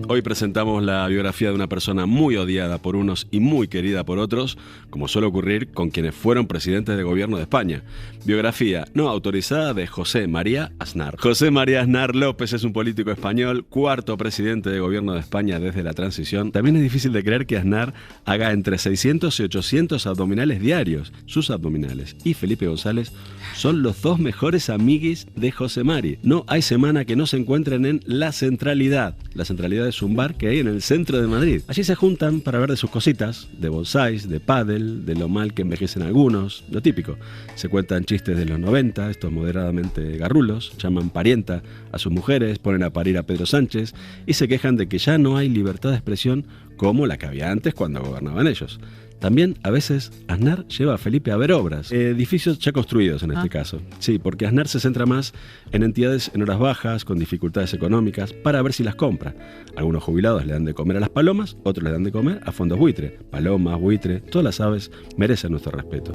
Hoy presentamos la biografía de una persona muy odiada por unos y muy querida por otros, como suele ocurrir con quienes fueron presidentes de gobierno de España. Biografía no autorizada de José María Aznar. José María Aznar López es un político español, cuarto presidente de gobierno de España desde la transición. También es difícil de creer que Aznar haga entre 600 y 800 abdominales diarios. Sus abdominales y Felipe González son los dos mejores amiguis de José Mari. No hay semana que no se encuentren en La Centralidad. La Centralidad es un bar que hay en el centro de Madrid. Allí se juntan para ver de sus cositas, de bonsáis, de pádel, de lo mal que envejecen algunos, lo típico. Se cuentan chistes de los 90, estos moderadamente garrulos, llaman parienta a sus mujeres, ponen a parir a Pedro Sánchez y se quejan de que ya no hay libertad de expresión como la que había antes cuando gobernaban ellos. También, a veces, Aznar lleva a Felipe a ver obras, edificios ya construidos en este caso. Sí, porque Aznar se centra más en entidades en horas bajas, con dificultades económicas, para ver si las compra. Algunos jubilados le dan de comer a las palomas, otros le dan de comer a fondos buitre. Palomas, buitre, todas las aves merecen nuestro respeto.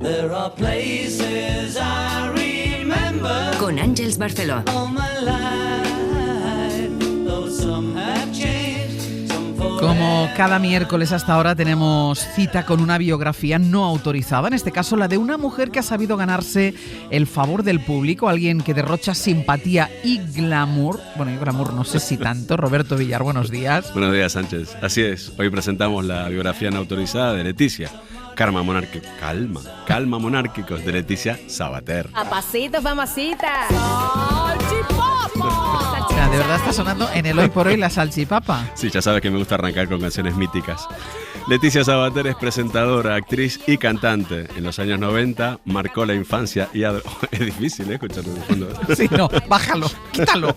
Con Àngels Barceló. Como cada miércoles hasta ahora tenemos cita con una biografía no autorizada, en este caso la de una mujer que ha sabido ganarse el favor del público, alguien que derrocha simpatía y glamour. Bueno, yo glamour no sé si tanto. Roberto Villar, buenos días. Buenos días, Sánchez. Así es, hoy presentamos la biografía no autorizada de Leticia. Calma monárquicos de Leticia Sabater. A pasitos, mamacita. O sea, de verdad está sonando en el Hoy por Hoy la salchipapa. Sí, ya sabes que me gusta arrancar con canciones míticas. Leticia Sabater es presentadora, actriz y cantante. En los años 90 marcó la infancia y es difícil, escucharlo de fondo. Sí, no, bájalo, quítalo.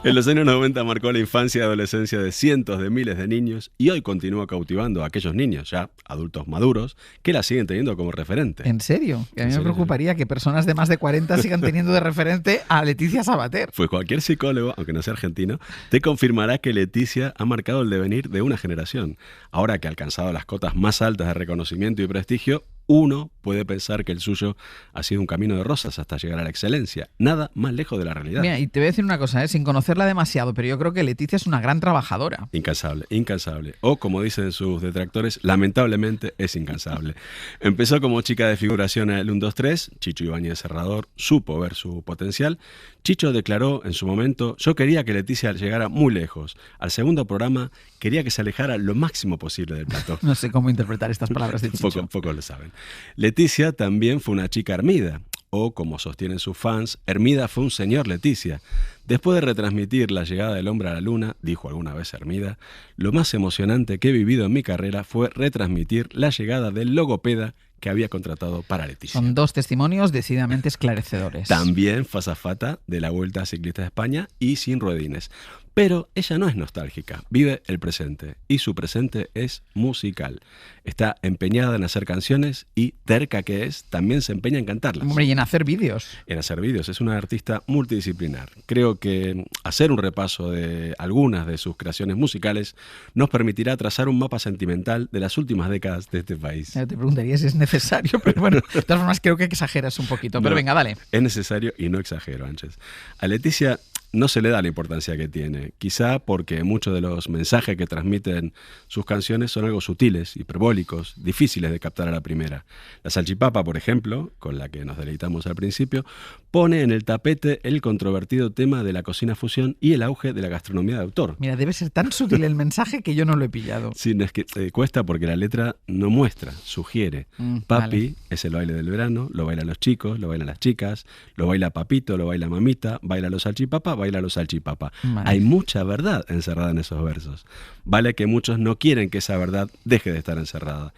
En los años 90 marcó la infancia y adolescencia de cientos de miles de niños y hoy continúa cautivando a aquellos niños, ya adultos maduros, que la siguen teniendo como referente. ¿En serio? Que a mí me preocuparía que personas de más de 40 sigan teniendo de referente a Leticia Sabater. Pues cualquier psicólogo, aunque no sea argentino, te confirmará que Leticia ha marcado el devenir de una generación. Ahora que ha alcanzado las cotas más altas de reconocimiento y prestigio, uno puede pensar que el suyo ha sido un camino de rosas hasta llegar a la excelencia. Nada más lejos de la realidad. Mira, y te voy a decir una cosa, sin conocerla demasiado, pero yo creo que Leticia es una gran trabajadora. Incansable, incansable. O, como dicen sus detractores, lamentablemente es incansable. Empezó como chica de figuración en el 1, 2, 3. Chicho Ibáñez Serrador supo ver su potencial. Chicho declaró en su momento: yo quería que Leticia llegara muy lejos. Al segundo programa quería que se alejara lo máximo posible del plató. No sé cómo interpretar estas palabras de Chicho. Poco lo saben. Leticia también fue una chica hermida, o como sostienen sus fans, Hermida fue un señor Leticia. Después de retransmitir la llegada del hombre a la luna, dijo alguna vez Hermida, lo más emocionante que he vivido en mi carrera fue retransmitir la llegada del logopeda que había contratado para Leticia. Son dos testimonios decididamente esclarecedores. También fue azafata de la Vuelta Ciclista de España y sin ruedines. Pero ella no es nostálgica, vive el presente y su presente es musical. Está empeñada en hacer canciones y, terca que es, también se empeña en cantarlas. Hombre, y en hacer vídeos. En hacer vídeos, es una artista multidisciplinar. Creo que hacer un repaso de algunas de sus creaciones musicales nos permitirá trazar un mapa sentimental de las últimas décadas de este país. Te preguntaría si es necesario, pero bueno, de todas formas creo que exageras un poquito. Pero venga, dale. Es necesario y no exagero, Ángel. A Leticia no se le da la importancia que tiene, quizá porque muchos de los mensajes que transmiten sus canciones son algo sutiles, hiperbólicos, difíciles de captar a la primera. La salchipapa, por ejemplo, con la que nos deleitamos al principio, pone en el tapete el controvertido tema de la cocina fusión y el auge de la gastronomía de autor. Mira, debe ser tan sutil el mensaje que yo no lo he pillado. Sí, es que cuesta porque la letra no muestra, sugiere. Papi es el baile del verano, lo bailan los chicos, lo bailan las chicas, lo baila papito, lo baila mamita, baila los salchipapa, baila los salchipapa. Hay mucha verdad encerrada en esos versos. Vale que muchos no quieren que esa verdad deje de estar encerrada.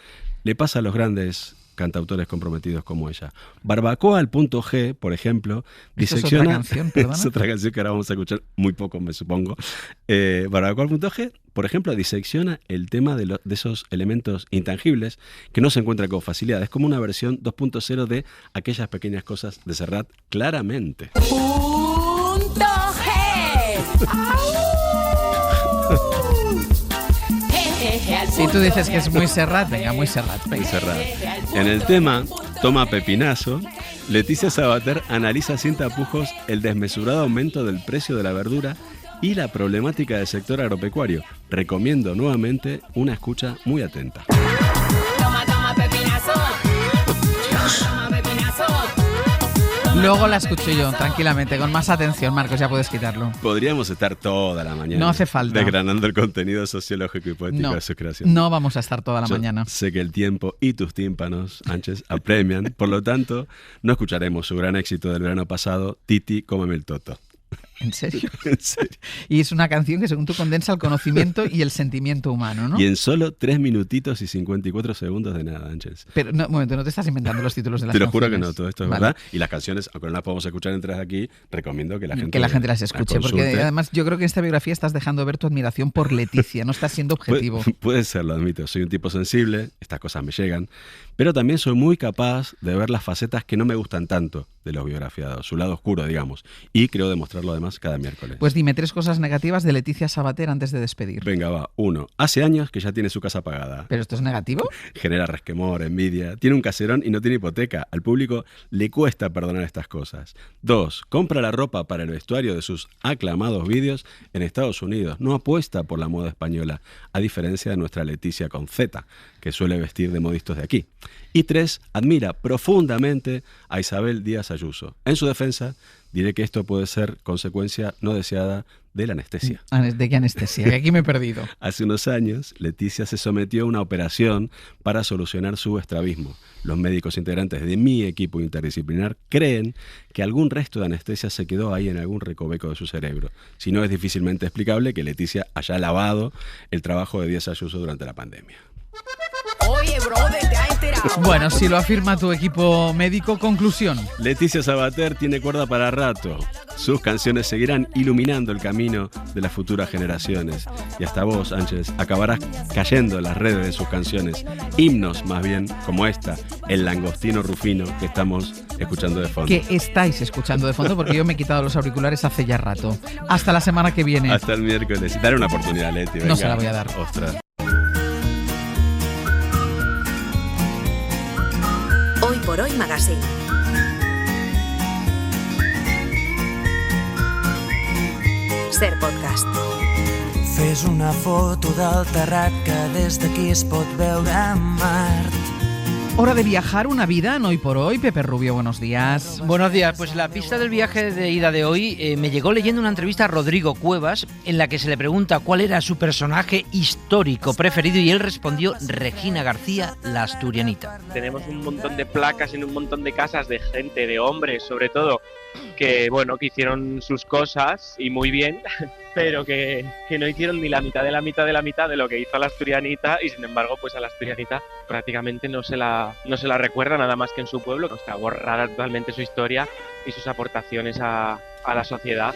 Le pasa a los grandes cantautores comprometidos como ella. Barbacoa al punto G, por ejemplo, disecciona... ¿Es otra canción, perdona? Es otra canción que ahora vamos a escuchar muy poco, me supongo. Barbacoa al punto G, por ejemplo, disecciona el tema de esos elementos intangibles que no se encuentran con facilidad. Es como una versión 2.0 de aquellas pequeñas cosas de Serrat, claramente. Punto G. Si tú dices que es muy Serrat, venga, muy Serrat. Muy Serrat. En el tema Toma Pepinazo, Leticia Sabater analiza sin tapujos el desmesurado aumento del precio de la verdura y la problemática del sector agropecuario. Recomiendo nuevamente una escucha muy atenta. Toma, toma, pepinazo. Toma, pepinazo. Luego la escucho yo, tranquilamente, con más atención. Marcos, ya puedes quitarlo. Podríamos estar toda la mañana No hace falta. desgranando el contenido sociológico y poético de su creación. No vamos a estar toda la Yo mañana. Sé que el tiempo y tus tímpanos, Ángels, apremian. Por lo tanto, no escucharemos su gran éxito del verano pasado, Titi, cómeme el toto. ¿En serio? En serio. Y es una canción que, según tú, condensa el conocimiento y el sentimiento humano, ¿no? Y en solo 3 minutitos y 54 segundos de nada, Ángels. Pero, no, un momento, no te estás inventando los títulos de las Te lo canciones. juro que no, todo esto es Vale. verdad. Y las canciones, aunque no las podemos escuchar entre aquí, recomiendo que la gente las escuche, porque consulte. además yo creo que en esta biografía estás dejando ver tu admiración por Leticia, no estás siendo objetivo. Puede ser, lo admito. Soy un tipo sensible, estas cosas me llegan, pero también soy muy capaz de ver las facetas que no me gustan tanto de los biografiados, su lado oscuro, digamos. Y creo demostrarlo además cada miércoles. Pues dime 3 cosas negativas de Leticia Sabater antes de despedir. Venga, va. 1. Hace años que ya tiene su casa pagada. ¿Pero esto es negativo? Genera resquemor, envidia. Tiene un caserón y no tiene hipoteca. Al público le cuesta perdonar estas cosas. 2. Compra la ropa para el vestuario de sus aclamados vídeos en Estados Unidos. No apuesta por la moda española, a diferencia de nuestra Leticia con Z, que suele vestir de modistos de aquí. Y 3. Admira profundamente a Isabel Díaz Ayuso. En su defensa, diré que esto puede ser consecuencia no deseada de la anestesia. ¿De qué anestesia? Que aquí me he perdido. Hace unos años, Leticia se sometió a una operación para solucionar su estrabismo. Los médicos integrantes de mi equipo interdisciplinar creen que algún resto de anestesia se quedó ahí en algún recoveco de su cerebro. Si no, es difícilmente explicable que Leticia haya lavado el trabajo de Díaz Ayuso durante la pandemia. Oye, brother, ¿te has enterado? Bueno, si lo afirma tu equipo médico, conclusión. Leticia Sabater tiene cuerda para rato. Sus canciones seguirán iluminando el camino de las futuras generaciones. Y hasta vos, Ángels, acabarás cayendo en las redes de sus canciones. Himnos, más bien, como esta, El Langostino Rufino, que estamos escuchando de fondo. Que estáis escuchando de fondo, porque yo me he quitado los auriculares hace ya rato. Hasta la semana que viene. Hasta el miércoles. Dale una oportunidad, Leti. No venga. se la voy a dar. Ostras. Hoy por Hoy Magazine. Ser podcast. Fes una foto del terrat que des d'aquí es pot veure Mart. Hora de viajar una vida en Hoy por Hoy. Pepe Rubio, buenos días. Buenos días, pues la pista del viaje de ida de hoy me llegó leyendo una entrevista a Rodrigo Cuevas en la que se le pregunta cuál era su personaje histórico preferido y él respondió Regina García, la asturianita. Tenemos un montón de placas en un montón de casas de gente, de hombres sobre todo, que bueno, que hicieron sus cosas y muy bien, pero que no hicieron ni la mitad de la mitad de la mitad de lo que hizo la asturianita y sin embargo pues a la asturianita prácticamente no se la recuerda nada más que en su pueblo, que está borrada totalmente su historia y sus aportaciones a la sociedad.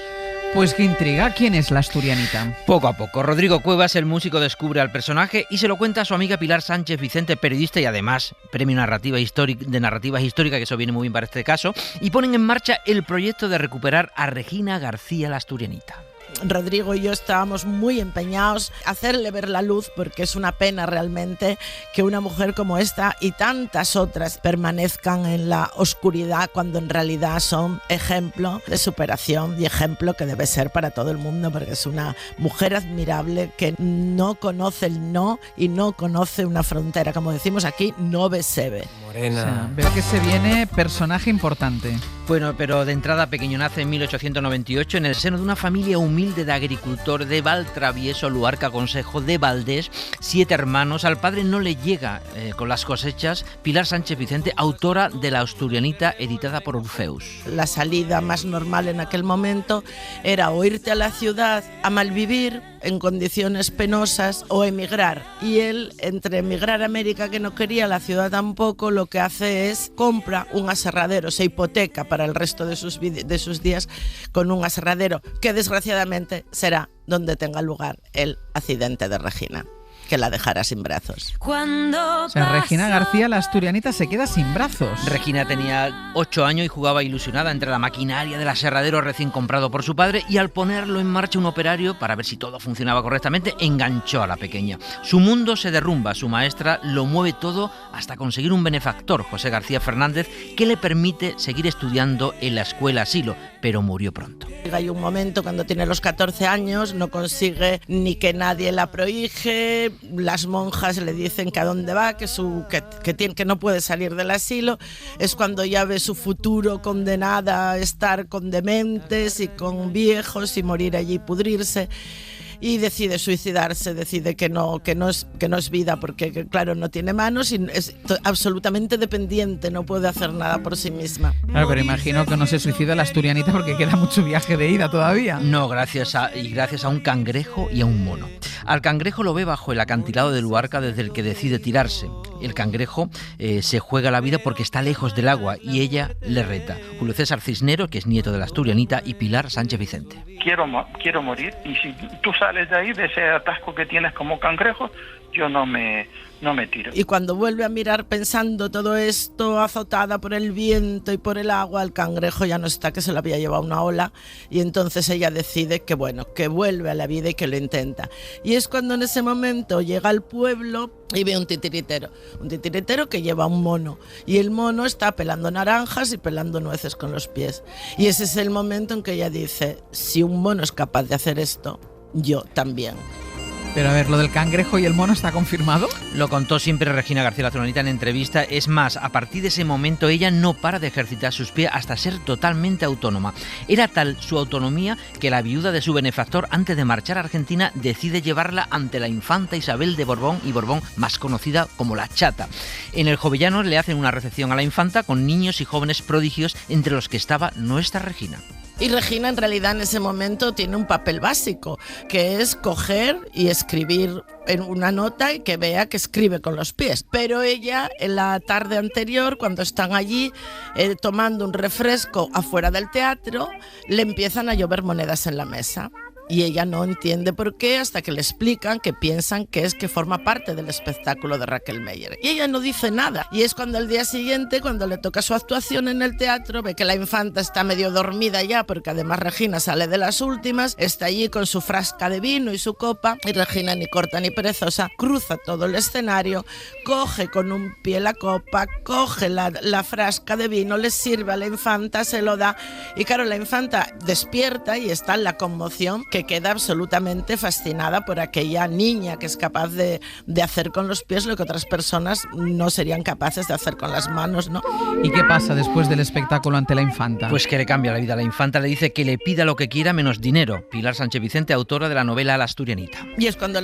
Pues qué intriga, ¿quién es la asturianita? Poco a poco, Rodrigo Cuevas, el músico, descubre al personaje y se lo cuenta a su amiga Pilar Sánchez Vicente, periodista y además premio de narrativa histórica, que eso viene muy bien para este caso, y ponen en marcha el proyecto de recuperar a Regina García, la asturianita. Rodrigo y yo estábamos muy empeñados a hacerle ver la luz, porque es una pena realmente que una mujer como esta y tantas otras permanezcan en la oscuridad cuando en realidad son ejemplo de superación y ejemplo que debe ser para todo el mundo, porque es una mujer admirable que no conoce el no y no conoce una frontera, como decimos aquí, no besebe. Morena. O sea, veo que se viene personaje importante. Bueno, pero de entrada pequeño, nace en 1898 en el seno de una familia humilde de agricultor de Valtravieso, Luarca, Consejo de Valdés, 7 hermanos. Al padre no le llega con las cosechas. Pilar Sánchez Vicente, autora de La Asturianita, editada por Orfeus. La salida más normal en aquel momento era o irte a la ciudad a malvivir en condiciones penosas o emigrar. Y él, entre emigrar a América, que no quería, la ciudad tampoco, lo que hace es compra un aserradero, se hipoteca para el resto de sus días con un aserradero que desgraciadamente será donde tenga lugar el accidente de Regina. que la dejara sin brazos. O sea, Regina García, la asturianita, se queda sin brazos. Regina tenía 8 años y jugaba ilusionada entre la maquinaria del aserradero recién comprado por su padre, y al ponerlo en marcha un operario para ver si todo funcionaba correctamente, enganchó a la pequeña. Su mundo se derrumba, su maestra lo mueve todo hasta conseguir un benefactor, José García Fernández, que le permite seguir estudiando en la escuela asilo, pero murió pronto. Hay un momento cuando tiene los 14 años, no consigue ni que nadie la prohíje, las monjas le dicen que a dónde va, que no puede salir del asilo. Es cuando ya ve su futuro condenada a estar con dementes y con viejos y morir allí y pudrirse. Y decide suicidarse, decide que no es vida, porque claro, no tiene manos y es absolutamente dependiente, no puede hacer nada por sí misma. Claro, pero imagino que no se suicida la asturianita porque queda mucho viaje de ida todavía. No, gracias a un cangrejo y a un mono. Al cangrejo lo ve bajo el acantilado de Luarca desde el que decide tirarse. El cangrejo se juega la vida porque está lejos del agua y ella le reta. Julio César Cisneros, que es nieto de la asturianita, y Pilar Sánchez Vicente. Quiero morir, y si tú sales de ahí, de ese atasco que tienes como cangrejo, yo no me tiro. Y cuando vuelve a mirar pensando todo esto, azotada por el viento y por el agua, el cangrejo ya no está, que se lo había llevado una ola, y entonces ella decide que vuelve a la vida y que lo intenta. Y es cuando en ese momento llega al pueblo y ve un titiritero que lleva un mono, y el mono está pelando naranjas y pelando nueces con los pies. Y ese es el momento en que ella dice, si un mono es capaz de hacer esto, yo también. Pero a ver, ¿lo del cangrejo y el mono está confirmado? Lo contó siempre Regina García, la asturianita, en entrevista. Es más, a partir de ese momento ella no para de ejercitar sus pies hasta ser totalmente autónoma. Era tal su autonomía que la viuda de su benefactor, antes de marchar a Argentina, decide llevarla ante la infanta Isabel de Borbón y Borbón, más conocida como la Chata. En el Jovellanos le hacen una recepción a la infanta con niños y jóvenes prodigios, entre los que estaba nuestra Regina. Y Regina en realidad en ese momento tiene un papel básico, que es coger y escribir en una nota y que vea que escribe con los pies. Pero ella, en la tarde anterior, cuando están allí tomando un refresco afuera del teatro, le empiezan a llover monedas en la mesa. Y ella no entiende por qué, hasta que le explican que piensan que es que forma parte del espectáculo de Raquel Meyer. Y ella no dice nada. Y es cuando el día siguiente, cuando le toca su actuación en el teatro, ve que la infanta está medio dormida ya, porque además Regina sale de las últimas, está allí con su frasca de vino y su copa, y Regina, ni corta ni perezosa, cruza todo el escenario, coge con un pie la copa, coge la frasca de vino, le sirve a la infanta, se lo da, y claro, la infanta despierta y está en la conmoción, que queda absolutamente fascinada por aquella niña que es capaz de hacer con los pies lo que otras personas no serían capaces de hacer con las manos, ¿no? ¿Y qué pasa después del espectáculo ante la infanta? Pues que le cambia la vida. La infanta le dice que le pida lo que quiera menos dinero. Pilar Sánchez Vicente, autora de la novela La asturianita. Y es cuando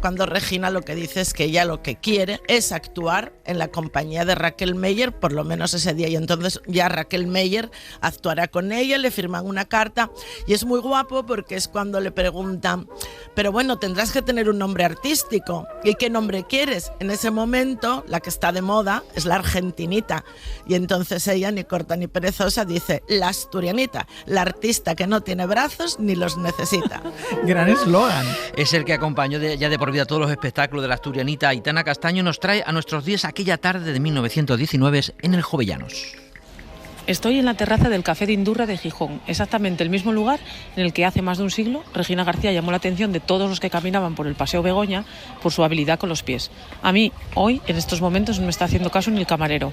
cuando Regina lo que dice es que ella lo que quiere es actuar en la compañía de Raquel Meyer, por lo menos ese día, y entonces ya Raquel Meyer actuará con ella, le firman una carta, y es muy guapo porque es cuando le preguntan, pero bueno, tendrás que tener un nombre artístico, ¿y qué nombre quieres? En ese momento la que está de moda es la argentinita, y entonces ella, ni corta ni perezosa, dice la asturianita, la artista que no tiene brazos ni los necesita. Gran eslogan. Es el que acompañó ya de por vida todos los espectáculos de la asturianita. Aitana Castaño nos trae a nuestros días aquella tarde de 1919 en el Jovellanos. Estoy en la terraza del Café de Indurra de Gijón, exactamente el mismo lugar en el que hace más de un siglo Regina García llamó la atención de todos los que caminaban por el Paseo Begoña por su habilidad con los pies. A mí, hoy, en estos momentos, no me está haciendo caso ni el camarero.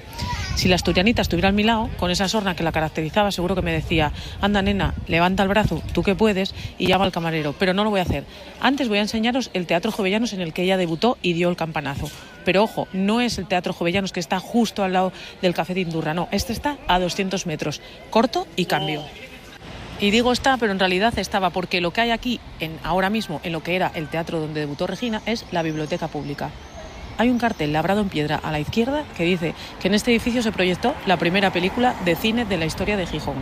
Si la asturianita estuviera a mi lado, con esa sorna que la caracterizaba, seguro que me decía, anda nena, levanta el brazo, tú que puedes, y llama al camarero, pero no lo voy a hacer. Antes voy a enseñaros el Teatro Jovellanos en el que ella debutó y dio el campanazo. Pero ojo, no es el Teatro Jovellanos que está justo al lado del Café de Indurra, no, este está a 200 metros, corto y cambio. Y digo está, pero en realidad estaba, porque lo que hay aquí, ahora mismo, en lo que era el teatro donde debutó Regina, es la biblioteca pública. Hay un cartel labrado en piedra a la izquierda que dice que en este edificio se proyectó la primera película de cine de la historia de Gijón.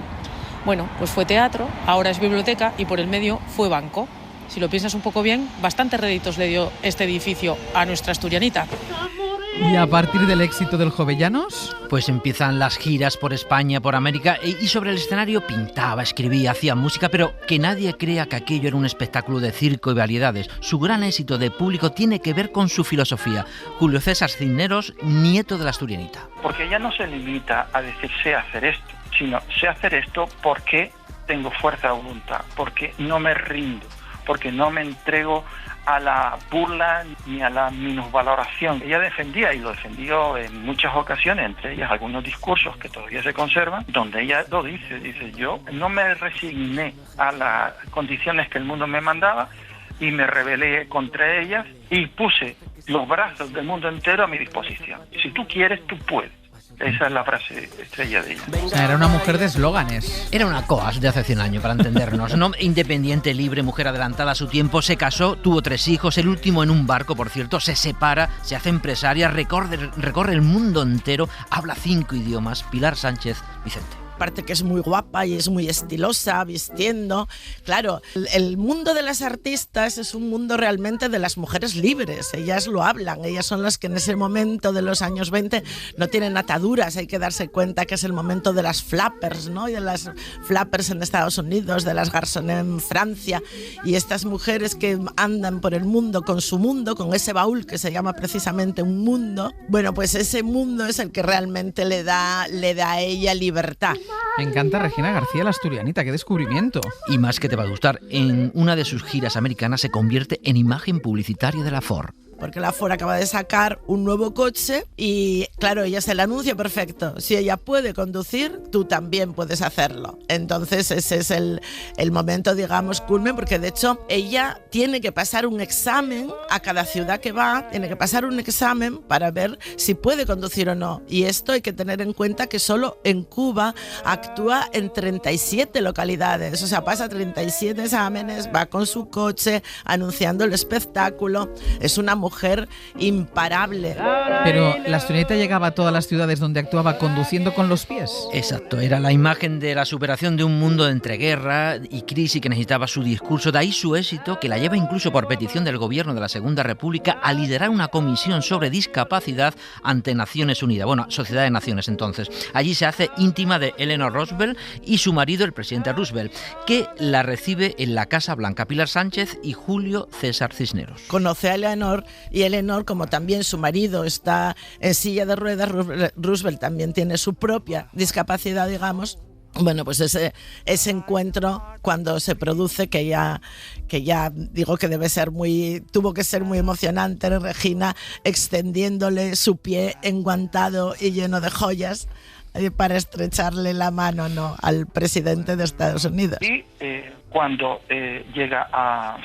Bueno, pues fue teatro, ahora es biblioteca y por el medio fue banco. Si lo piensas un poco bien, bastantes réditos le dio este edificio a nuestra asturianita. ¿Y a partir del éxito del Jovellanos? Pues empiezan las giras por España, por América, y sobre el escenario pintaba, escribía, hacía música, pero que nadie crea que aquello era un espectáculo de circo y variedades. Su gran éxito de público tiene que ver con su filosofía. Julio César Cisneros, nieto de la Asturianita. Porque ella no se limita a decir sé hacer esto, sino sé hacer esto porque tengo fuerza de voluntad, porque no me rindo, porque no me entrego a la burla ni a la minusvaloración. Ella defendía, y lo defendió en muchas ocasiones, entre ellas algunos discursos que todavía se conservan, donde ella lo dice, yo no me resigné a las condiciones que el mundo me mandaba y me rebelé contra ellas y puse los brazos del mundo entero a mi disposición. Si tú quieres, tú puedes. Esa es la frase estrella de ella. O sea, era una mujer de eslóganes. Era una coas de hace 100 años, para entendernos, ¿no? Independiente, libre, mujer adelantada a su tiempo, se casó, tuvo 3 hijos, el último en un barco, por cierto, se separa, se hace empresaria, recorre el mundo entero, habla 5 idiomas. Pilar Sánchez Vicente. Aparte que es muy guapa y es muy estilosa, vistiendo. Claro, el mundo de las artistas es un mundo realmente de las mujeres libres. Ellas lo hablan, ellas son las que en ese momento de los años 20 no tienen ataduras. Hay que darse cuenta que es el momento de las flappers, ¿no? Y de las flappers en Estados Unidos, de las garçonnes en Francia. Y estas mujeres que andan por el mundo, con ese baúl que se llama precisamente un mundo. Bueno, pues ese mundo es el que realmente le da a ella libertad. Me encanta Regina García, la Asturianita, qué descubrimiento. Y más que te va a gustar, en una de sus giras americanas se convierte en imagen publicitaria de la Ford. Porque la Ford acaba de sacar un nuevo coche y, claro, ella se le anuncia perfecto. Si ella puede conducir, tú también puedes hacerlo. Entonces ese es el momento, digamos, culmen, porque de hecho ella tiene que pasar un examen a cada ciudad que va, tiene que pasar un examen para ver si puede conducir o no. Y esto hay que tener en cuenta que solo en Cuba actúa en 37 localidades. O sea, pasa 37 exámenes, va con su coche anunciando el espectáculo. Es una mujer imparable. Pero la Asturianita llegaba a todas las ciudades donde actuaba conduciendo con los pies. Exacto, era la imagen de la superación de un mundo entre guerra y crisis que necesitaba su discurso. De ahí su éxito, que la lleva incluso por petición del gobierno de la Segunda República a liderar una comisión sobre discapacidad ante Naciones Unidas. Bueno, Sociedad de Naciones entonces. Allí se hace íntima de Eleanor Roosevelt y su marido, el presidente Roosevelt, que la recibe en la Casa Blanca. Pilar Sánchez y Julio César Cisneros. Conoce a Eleanor y Eleanor, como también su marido está en silla de ruedas, Roosevelt también tiene su propia discapacidad, digamos. Bueno, pues ese encuentro cuando se produce, que ya digo que tuvo que ser muy emocionante, Regina, extendiéndole su pie enguantado y lleno de joyas para estrecharle la mano, ¿no?, al presidente de Estados Unidos. Y cuando llega a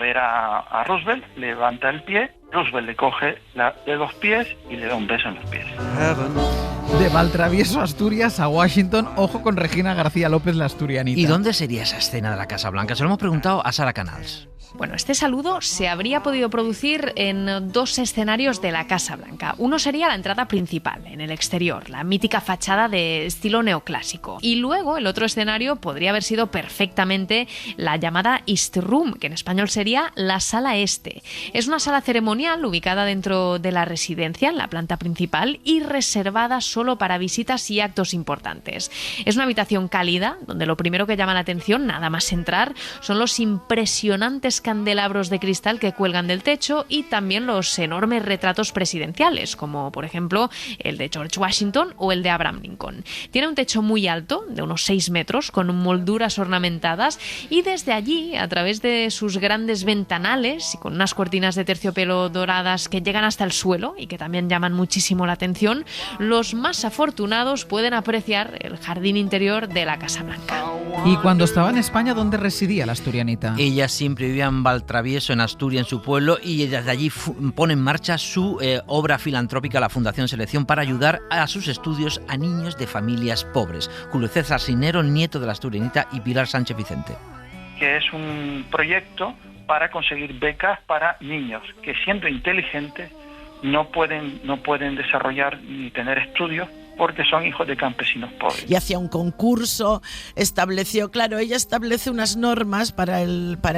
ver a Roosevelt, levanta el pie, Roosevelt le coge de los pies y le da un beso en los pies. De Valtravieso, Asturias, a Washington, ojo con Regina García López, la Asturianita. ¿Y dónde sería esa escena de la Casa Blanca? Se lo hemos preguntado a Sara Canals. Bueno, este saludo se habría podido producir en 2 escenarios de la Casa Blanca. Uno sería la entrada principal, en el exterior, la mítica fachada de estilo neoclásico. Y luego el otro escenario podría haber sido perfectamente la llamada East Room, que en español sería la Sala Este. Es una sala ceremonial ubicada dentro de la residencia, en la planta principal, y reservada solo para visitas y actos importantes. Es una habitación cálida, donde lo primero que llama la atención, nada más entrar, son los impresionantes candelabros de cristal que cuelgan del techo y también los enormes retratos presidenciales, como por ejemplo el de George Washington o el de Abraham Lincoln. Tiene un techo muy alto, de unos 6 metros, con molduras ornamentadas, y desde allí, a través de sus grandes ventanales y con unas cortinas de terciopelo doradas que llegan hasta el suelo y que también llaman muchísimo la atención, los más afortunados pueden apreciar el jardín interior de la Casa Blanca. ¿Y cuando estaba en España, dónde residía la Asturianita? Ella siempre vivía en Valtravieso, en Asturias, en su pueblo, y desde allí pone en marcha su obra filantrópica, la Fundación Selección, para ayudar a sus estudios a niños de familias pobres. Julio César Cisneros, nieto de la Asturianita, y Pilar Sánchez Vicente. Que es un proyecto para conseguir becas para niños que, siendo inteligentes, no pueden desarrollar ni tener estudios porque son hijos de campesinos pobres. Y hacía un concurso, ella establece unas normas para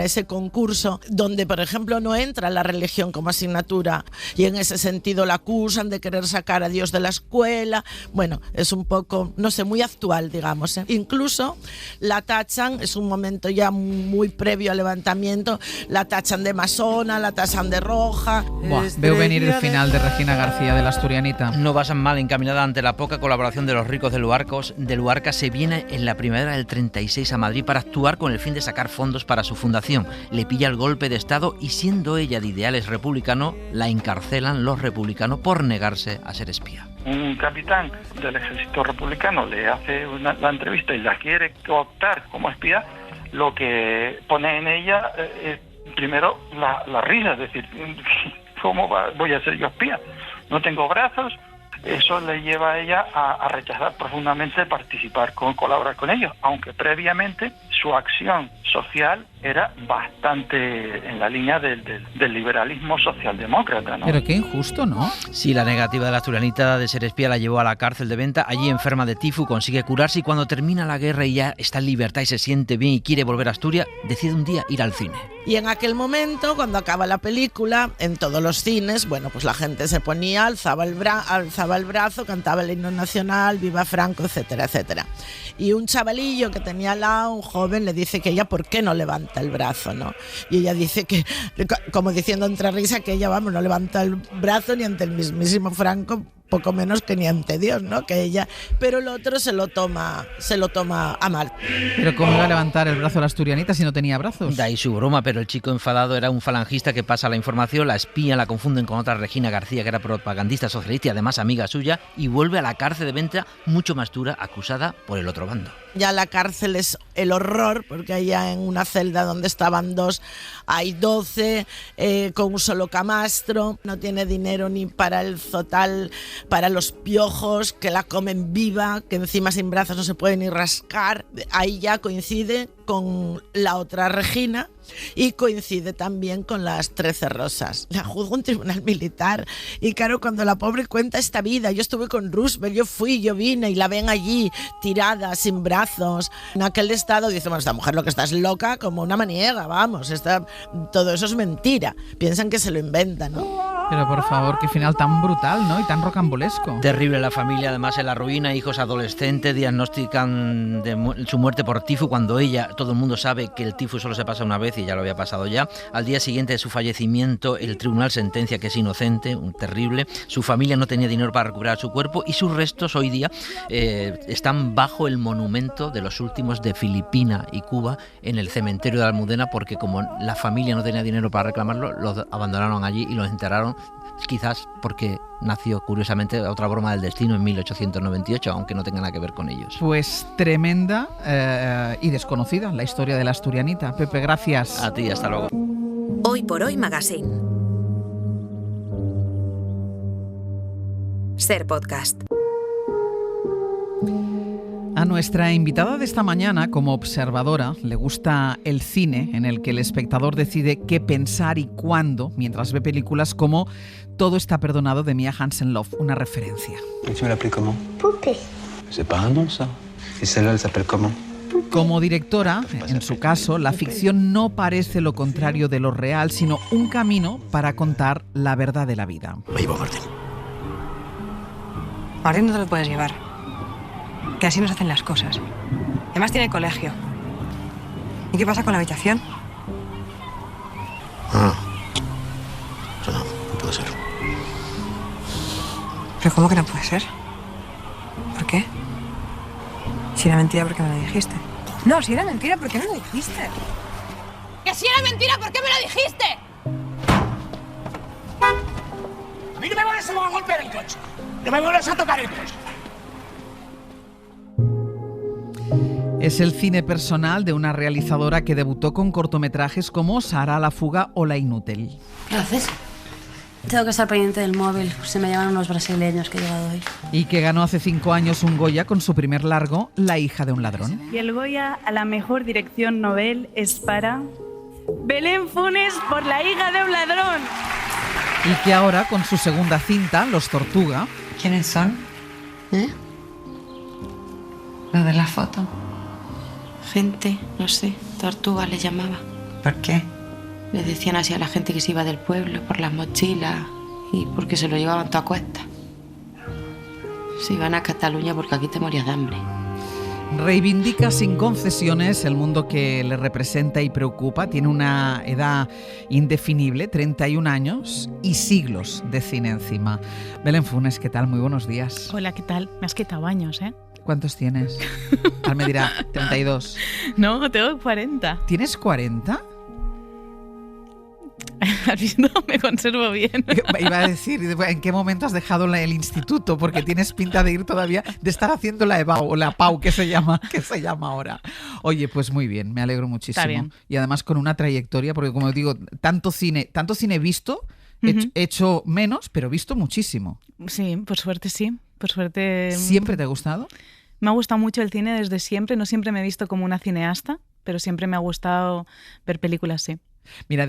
ese concurso, donde, por ejemplo, no entra la religión como asignatura, y en ese sentido la acusan de querer sacar a Dios de la escuela. Bueno, es un poco, no sé, muy actual, digamos, ¿eh? Incluso la tachan, es un momento ya muy previo al levantamiento, la tachan de masona, la tachan de roja. Buah, veo venir el final de Regina García, de la Asturianita. No vas mal encaminada ante la poca colaboración de los ricos de Luarca. Se viene en la primavera del 36 a Madrid para actuar con el fin de sacar fondos para su fundación. Le pilla el golpe de Estado y, siendo ella de ideales republicano, la encarcelan los republicanos por negarse a ser espía. Un capitán del ejército republicano le hace la entrevista y la quiere cooptar como espía. Lo que pone en ella es primero la risa, es decir, ¿cómo voy a ser yo espía? No tengo brazos. Eso le lleva a ella a rechazar profundamente participar, colaborar con ellos, aunque previamente su acción social era bastante en la línea del liberalismo socialdemócrata, ¿no? Pero qué injusto, ¿no? Sí, la negativa de la asturianita de ser espía la llevó a la cárcel de Venta. Allí, enferma de tifus, consigue curarse, y cuando termina la guerra y ya está en libertad y se siente bien y quiere volver a Asturias, decide un día ir al cine. Y en aquel momento, cuando acaba la película, en todos los cines, bueno, pues la gente se ponía, alzaba el brazo, cantaba el himno nacional, Viva Franco, etcétera, etcétera. Y un chavalillo que tenía al lado, un joven, le dice que ella, ¿por qué no levanta el brazo, no? Y ella dice que, como diciendo entre risa, que ella, vamos, no levanta el brazo ni ante el mismísimo Franco, poco menos que ni ante Dios, ¿no? Que ella, pero el otro se lo toma a mal. Pero ¿cómo iba a levantar el brazo la asturianita si no tenía brazos? De ahí su broma, pero el chico enfadado era un falangista que pasa la información, la espía, la confunden con otra Regina García, que era propagandista socialista y además amiga suya, y vuelve a la cárcel de Venta mucho más dura, acusada por el otro bando. Ya la cárcel es el horror, porque allá en una celda donde estaban 2 hay 12, con un solo camastro, no tiene dinero ni para el zotal, para los piojos, que la comen viva, que encima sin brazos no se puede ni rascar. Ahí ya coincide con la otra Regina y coincide también con las 13 Rosas. La juzga un tribunal militar y claro, cuando la pobre cuenta esta vida, yo estuve con Roosevelt, yo vine y la ven allí tirada, sin brazos, en aquel estado, dice, bueno, esta mujer lo que está es loca como una maniega, vamos, todo eso es mentira, piensan que se lo inventan, ¿no? Pero por favor, qué final tan brutal, ¿no? Y tan rocambolesco. Terrible la familia, además en la ruina, hijos adolescentes diagnostican su muerte por tifus, cuando ella, todo el mundo sabe que el tifus solo se pasa una vez y ya lo había pasado ya. Al día siguiente de su fallecimiento, el tribunal sentencia que es inocente, terrible. Su familia no tenía dinero para recuperar su cuerpo y sus restos hoy día están bajo el monumento de los últimos de Filipinas y Cuba en el cementerio de Almudena, porque como la familia no tenía dinero para reclamarlo, los abandonaron allí y los enterraron, quizás porque nació curiosamente otra broma del destino en 1898, aunque no tenga nada que ver con ellos. Pues tremenda y desconocida la historia de la asturianita. Pepe, gracias. A ti, hasta luego. Hoy por Hoy Magazine. Ser Podcast. A nuestra invitada de esta mañana, como observadora, le gusta el cine en el que el espectador decide qué pensar y cuándo, mientras ve películas como Todo está perdonado de Mia Hansen-Løve, una referencia. ¿Y tu l'appelles comment? Poupée. C'est pas un nom, ça. ¿Y celle-là, elle s'appelle comment? Como directora, en su caso, la ficción no parece lo contrario de lo real, sino un camino para contar la verdad de la vida. Me llevo a Martín. Martín no te lo puedes llevar. Que así nos hacen las cosas. Además tiene colegio. ¿Y qué pasa con la habitación? Eso no puede ser. ¿Pero cómo que no puede ser? ¿Por qué? Si era mentira, ¿por qué me lo dijiste? No, si era mentira, ¿por qué me lo dijiste? ¡Que si era mentira, ¿por qué me lo dijiste? A mí no me vuelves a golpear el coche. No me vuelves a tocar el coche. Es el cine personal de una realizadora que debutó con cortometrajes como Sara la fuga o La inútil. ¿Qué haces? Tengo que estar pendiente del móvil. Se me llevan unos brasileños que he llegado hoy. Y que ganó hace 5 años un Goya con su primer largo, La hija de un ladrón. Y el Goya a la mejor dirección novel es para Belén Funes por La hija de un ladrón. Y que ahora, con su segunda cinta, Los Tortuga... ¿Quiénes son? Lo de la foto. Gente, no sé, tortuga le llamaba. ¿Por qué? Le decían así a la gente que se iba del pueblo por las mochilas y porque se lo llevaban todo a cuestas. Se iban a Cataluña porque aquí te morías de hambre. Reivindica sin concesiones el mundo que le representa y preocupa. Tiene una edad indefinible, 31 años y siglos de cine encima. Belén Funes, ¿qué tal? Muy buenos días. Hola, ¿qué tal? Me has quitado años, ¿eh? ¿Cuántos tienes? Ahora me dirá 32. No, tengo 40. ¿Tienes 40? ¿Has visto? Me conservo bien. Iba a decir, ¿en qué momento has dejado el instituto? Porque tienes pinta de ir todavía, de estar haciendo la EBAU o la PAU que se llama ahora. Oye, pues muy bien, me alegro muchísimo. Está bien. Y además con una trayectoria, porque como digo, tanto cine visto, hecho menos, pero visto muchísimo. Sí, por suerte sí. Por suerte. ¿Siempre te ha gustado? Me ha gustado mucho el cine desde siempre. No siempre me he visto como una cineasta, pero siempre me ha gustado ver películas, sí. Mira,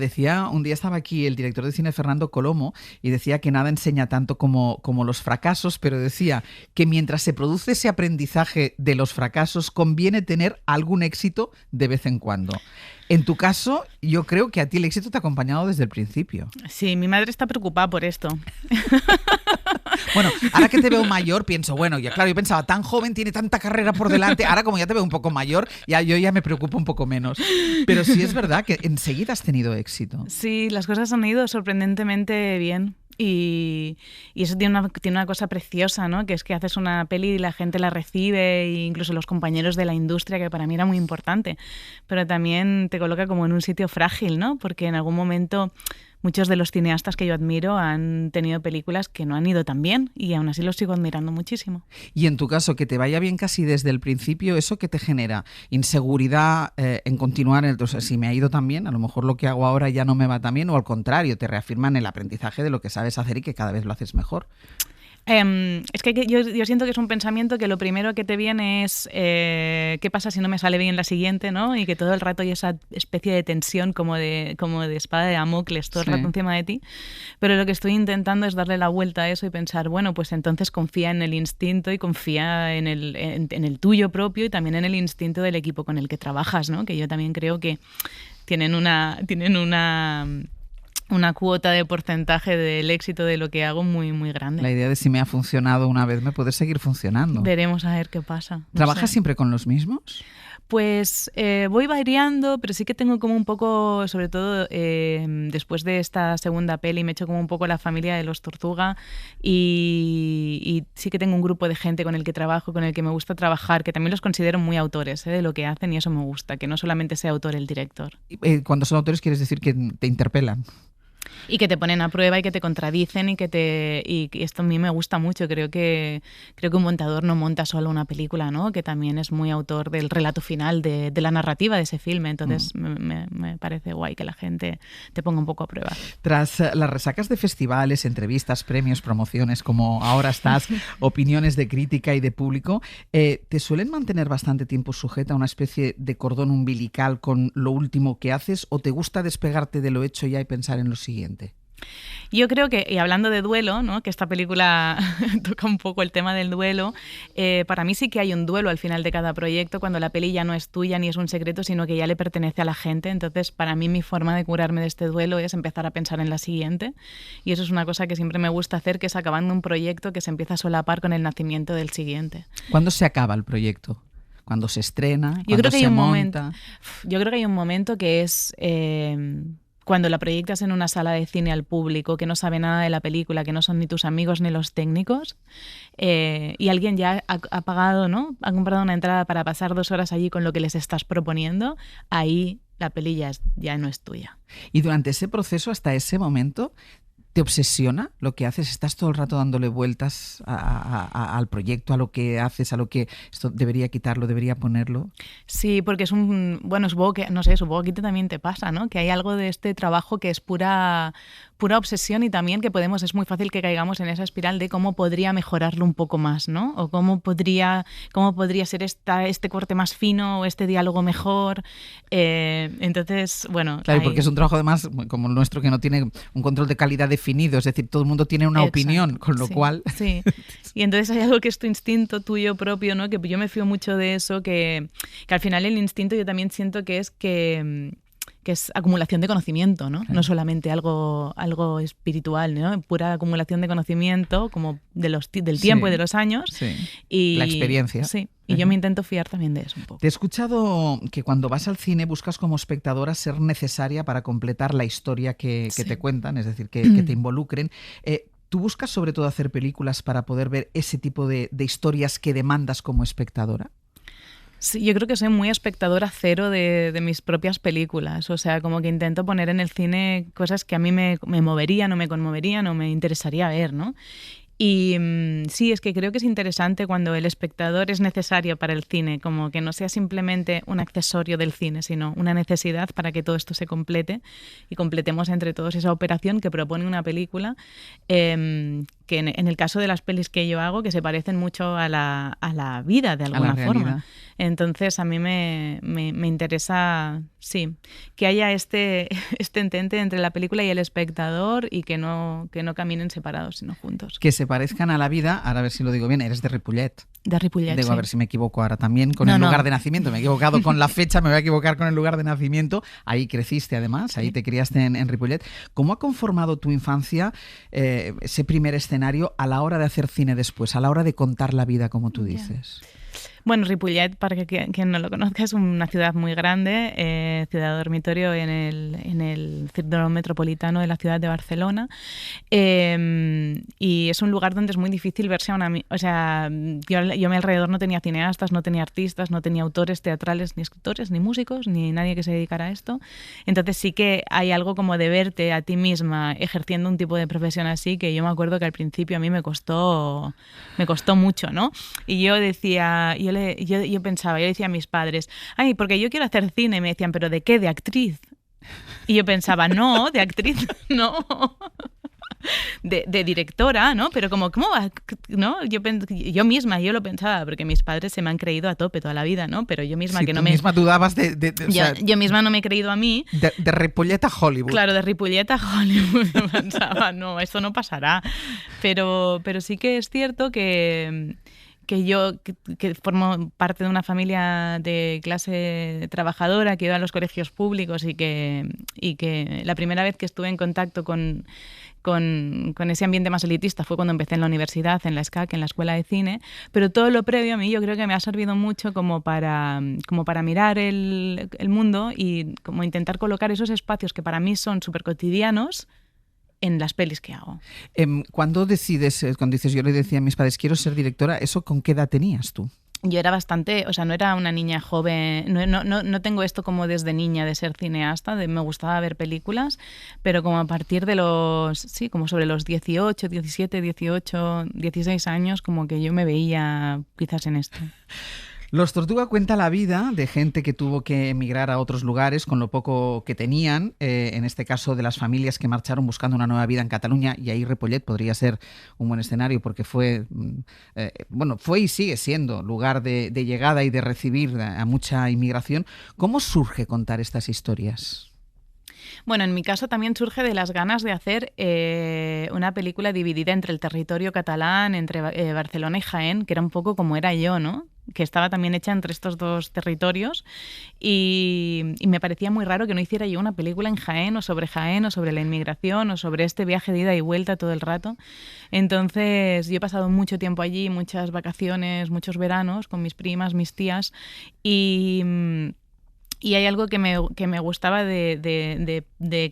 un día estaba aquí el director de cine Fernando Colomo y decía que nada enseña tanto como los fracasos, pero decía que mientras se produce ese aprendizaje de los fracasos conviene tener algún éxito de vez en cuando. En tu caso, yo creo que a ti el éxito te ha acompañado desde el principio. Sí, mi madre está preocupada por esto. Bueno, ahora que te veo mayor, pienso, bueno, ya claro, yo pensaba, tan joven, tiene tanta carrera por delante, ahora como ya te veo un poco mayor, yo ya me preocupo un poco menos. Pero sí es verdad que enseguida has tenido éxito. Sí, las cosas han ido sorprendentemente bien. Y eso tiene una cosa preciosa, ¿no? Que es que haces una peli y la gente la recibe, e incluso los compañeros de la industria, que para mí era muy importante. Pero también te coloca como en un sitio frágil, ¿no? Porque en algún momento muchos de los cineastas que yo admiro han tenido películas que no han ido tan bien y aún así los sigo admirando muchísimo. Y en tu caso, que te vaya bien casi desde el principio, ¿eso qué te genera? ¿Inseguridad en continuar? Entonces, si me ha ido tan bien, a lo mejor lo que hago ahora ya no me va tan bien, o al contrario, te reafirman el aprendizaje de lo que sabes hacer y que cada vez lo haces mejor. Es que yo siento que es un pensamiento que lo primero que te viene es qué pasa si no me sale bien la siguiente, ¿no? Y que todo el rato hay esa especie de tensión como de espada de Damocles todo el rato encima de ti. Pero lo que estoy intentando es darle la vuelta a eso y pensar, bueno, pues entonces confía en el instinto y confía en el tuyo propio y también en el instinto del equipo con el que trabajas, ¿no? Que yo también creo que tienen una cuota de porcentaje del éxito de lo que hago muy, muy grande. La idea de si me ha funcionado una vez, me puede seguir funcionando. Veremos a ver qué pasa. ¿Trabajas siempre con los mismos? Pues voy variando, pero sí que tengo como un poco, sobre todo después de esta segunda peli, me he hecho como un poco la familia de los Tortuga y sí que tengo un grupo de gente con el que trabajo, con el que me gusta trabajar, que también los considero muy autores de lo que hacen y eso me gusta, que no solamente sea autor el director. Cuando son autores, ¿quieres decir que te interpelan? Y que te ponen a prueba y que te contradicen y esto a mí me gusta mucho. Creo que un montador no monta solo una película, ¿no? Que también es muy autor del relato final, de la narrativa de ese filme. Entonces me parece guay que la gente te ponga un poco a prueba. Tras las resacas de festivales, entrevistas, premios, promociones, como ahora estás, opiniones de crítica y de público, ¿te suelen mantener bastante tiempo sujeta a una especie de cordón umbilical con lo último que haces o te gusta despegarte de lo hecho ya y pensar en lo siguiente? Yo creo que, y hablando de duelo, ¿no? Que esta película toca un poco el tema del duelo, para mí sí que hay un duelo al final de cada proyecto, cuando la peli ya no es tuya ni es un secreto, sino que ya le pertenece a la gente. Entonces, para mí mi forma de curarme de este duelo es empezar a pensar en la siguiente, y eso es una cosa que siempre me gusta hacer, que es acabando un proyecto que se empieza a solapar con el nacimiento del siguiente. ¿Cuándo se acaba el proyecto? ¿Cuándo se estrena? Yo creo que se hay un monta? Yo creo que hay un momento que es cuando la proyectas en una sala de cine al público que no sabe nada de la película, que no son ni tus amigos ni los técnicos, y alguien ya ha pagado, ¿no? Ha comprado una entrada para pasar 2 horas allí con lo que les estás proponiendo, ahí la peli ya no es tuya. Y durante ese proceso, hasta ese momento, ¿te obsesiona lo que haces? ¿Estás todo el rato dándole vueltas al proyecto, a lo que haces, a lo que esto debería quitarlo, debería ponerlo? Sí, porque es bueno, supongo que a ti también te pasa, ¿no? Que hay algo de este trabajo que es pura obsesión y también que es muy fácil que caigamos en esa espiral de cómo podría mejorarlo un poco más, ¿no? O cómo podría ser este corte más fino o este diálogo mejor. Entonces, bueno... Claro, porque es un trabajo además como el nuestro que no tiene un control de calidad definido, es decir, todo el mundo tiene una opinión, con lo cual... Sí, Y entonces hay algo que es tu instinto tuyo propio, ¿no? Que yo me fío mucho de eso, que al final el instinto yo también siento que es acumulación de conocimiento, ¿no? No solamente algo espiritual, ¿no? Pura acumulación de conocimiento, como del tiempo y de los años. Sí. Y la experiencia. Sí, y yo me intento fiar también de eso un poco. Te he escuchado que cuando vas al cine buscas como espectadora ser necesaria para completar la historia que te cuentan, es decir, que te involucren. ¿Tú buscas sobre todo hacer películas para poder ver ese tipo de historias que demandas como espectadora? Sí, yo creo que soy muy espectadora cero de mis propias películas. O sea, como que intento poner en el cine cosas que a mí me moverían o me conmoverían o me interesaría ver, ¿no? Y sí, es que creo que es interesante cuando el espectador es necesario para el cine, como que no sea simplemente un accesorio del cine, sino una necesidad para que todo esto se complete y completemos entre todos esa operación que propone una película, que en el caso de las pelis que yo hago, que se parecen mucho a la vida de alguna forma. Entonces a mí me interesa, sí, que haya este entente entre la película y el espectador y que no caminen separados, sino juntos. Que se parezcan a la vida. Ahora a ver si lo digo bien, eres de Ripollet. De Ripollet, Digo, sí. A ver si me equivoco ahora también con el lugar de nacimiento. Me he equivocado con la fecha, me voy a equivocar con el lugar de nacimiento. Ahí creciste además, ahí te criaste en Ripollet. ¿Cómo ha conformado tu infancia ese primer escenario a la hora de hacer cine después, a la hora de contar la vida, como tú dices? Bueno, Ripollet, para quien no lo conozca, es una ciudad muy grande, ciudad dormitorio en el círculo metropolitano de la ciudad de Barcelona, y es un lugar donde es muy difícil verse a una... O sea, yo a mi alrededor no tenía cineastas, no tenía artistas, no tenía autores teatrales, ni escritores, ni músicos, ni nadie que se dedicara a esto. Entonces sí que hay algo como de verte a ti misma ejerciendo un tipo de profesión así, que yo me acuerdo que al principio a mí me costó mucho, ¿no? Y yo decía... Yo pensaba, yo decía a mis padres, ay, porque yo quiero hacer cine, y me decían, ¿pero de qué? ¿De actriz? Y yo pensaba, no, de actriz, no. De directora, ¿no? Pero ¿cómo va? ¿No? Yo misma, yo lo pensaba, porque mis padres se me han creído a tope toda la vida, ¿no? Pero yo misma sí, que no tú me... misma dudabas yo misma no me he creído a mí. De Ripollet a Hollywood. Claro, de Ripollet a Hollywood. Pensaba, no, esto no pasará. Pero sí que es cierto que yo que formo parte de una familia de clase trabajadora, que iba a los colegios públicos y que la primera vez que estuve en contacto con ese ambiente más elitista fue cuando empecé en la universidad, en la SCAC, en la Escuela de Cine, pero todo lo previo a mí yo creo que me ha servido mucho como para mirar el mundo y como intentar colocar esos espacios que para mí son súper cotidianos en las pelis que hago. Cuando dices, yo le decía a mis padres, quiero ser directora, ¿eso con qué edad tenías tú? Yo era bastante, o sea, no era una niña joven, no tengo esto como desde niña de ser cineasta, me gustaba ver películas, pero como a partir de como sobre los 18, 17, 18, 16 años, como que yo me veía quizás en esto. Los Tortuga cuenta la vida de gente que tuvo que emigrar a otros lugares con lo poco que tenían, en este caso de las familias que marcharon buscando una nueva vida en Cataluña, y ahí Ripollet podría ser un buen escenario porque fue y sigue siendo lugar de llegada y de recibir a mucha inmigración. ¿Cómo surge contar estas historias? Bueno, en mi caso también surge de las ganas de hacer una película dividida entre el territorio catalán, entre Barcelona y Jaén, que era un poco como era yo, ¿no? Que estaba también hecha entre estos dos territorios y me parecía muy raro que no hiciera yo una película en Jaén o sobre la inmigración o sobre este viaje de ida y vuelta todo el rato. Entonces yo he pasado mucho tiempo allí, muchas vacaciones, muchos veranos con mis primas, mis tías y hay algo que me gustaba de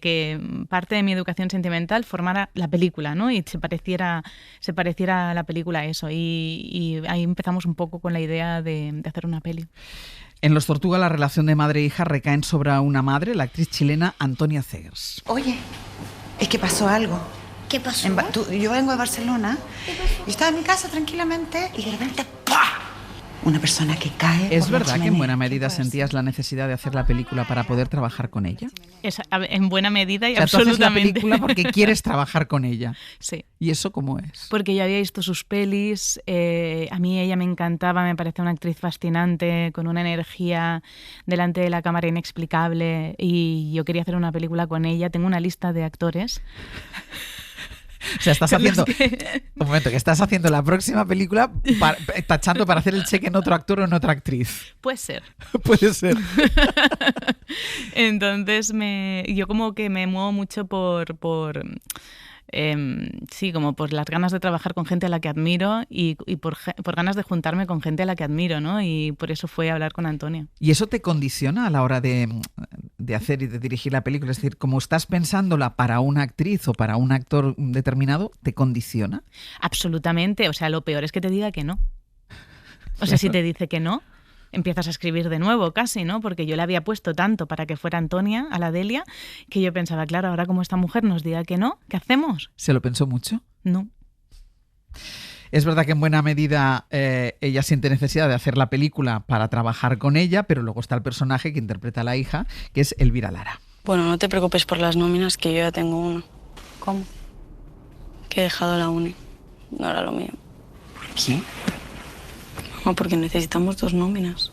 que parte de mi educación sentimental formara la película, ¿no? Y se pareciera a la película a eso. Y ahí empezamos un poco con la idea de hacer una peli. En Los Tortuga la relación de madre e hija recaen sobre una madre, la actriz chilena Antonia Zegers. Oye, es que pasó algo. ¿Qué pasó? Yo vengo de Barcelona y estaba en mi casa tranquilamente y de repente ¡pah! Una persona que cae. ¿Es verdad que en buena medida sentías la necesidad de hacer la película para poder trabajar con ella? En buena medida y o sea, absolutamente. Tú haces la película porque quieres trabajar con ella. Sí. ¿Y eso cómo es? Porque yo había visto sus pelis, a mí ella me encantaba, me parecía una actriz fascinante, con una energía delante de la cámara inexplicable y yo quería hacer una película con ella. Tengo una lista de actores O sea, estás haciendo... Un momento, que estás haciendo la próxima película tachando para hacer el cheque en otro actor o en otra actriz. Puede ser. Puede ser. Entonces yo como que me muevo mucho por como por las ganas de trabajar con gente a la que admiro y por ganas de juntarme con gente a la que admiro, ¿no? Y por eso fue a hablar con Antonia. ¿Y eso te condiciona a la hora de hacer y de dirigir la película? Es decir, como estás pensándola para una actriz o para un actor determinado, ¿te condiciona? Absolutamente. O sea, lo peor es que te diga que no. O sea, si te dice que no, empiezas a escribir de nuevo casi, ¿no? Porque yo le había puesto tanto para que fuera Antonia a la Delia que yo pensaba, claro, ahora como esta mujer nos diga que no, ¿qué hacemos? ¿Se lo pensó mucho? No. Es verdad que en buena medida ella siente necesidad de hacer la película para trabajar con ella, pero luego está el personaje que interpreta a la hija, que es Elvira Lara. Bueno, no te preocupes por las nóminas, que yo ya tengo una. ¿Cómo? Que he dejado la uni. No era lo mío. ¿Por qué? No, porque necesitamos 2 nóminas.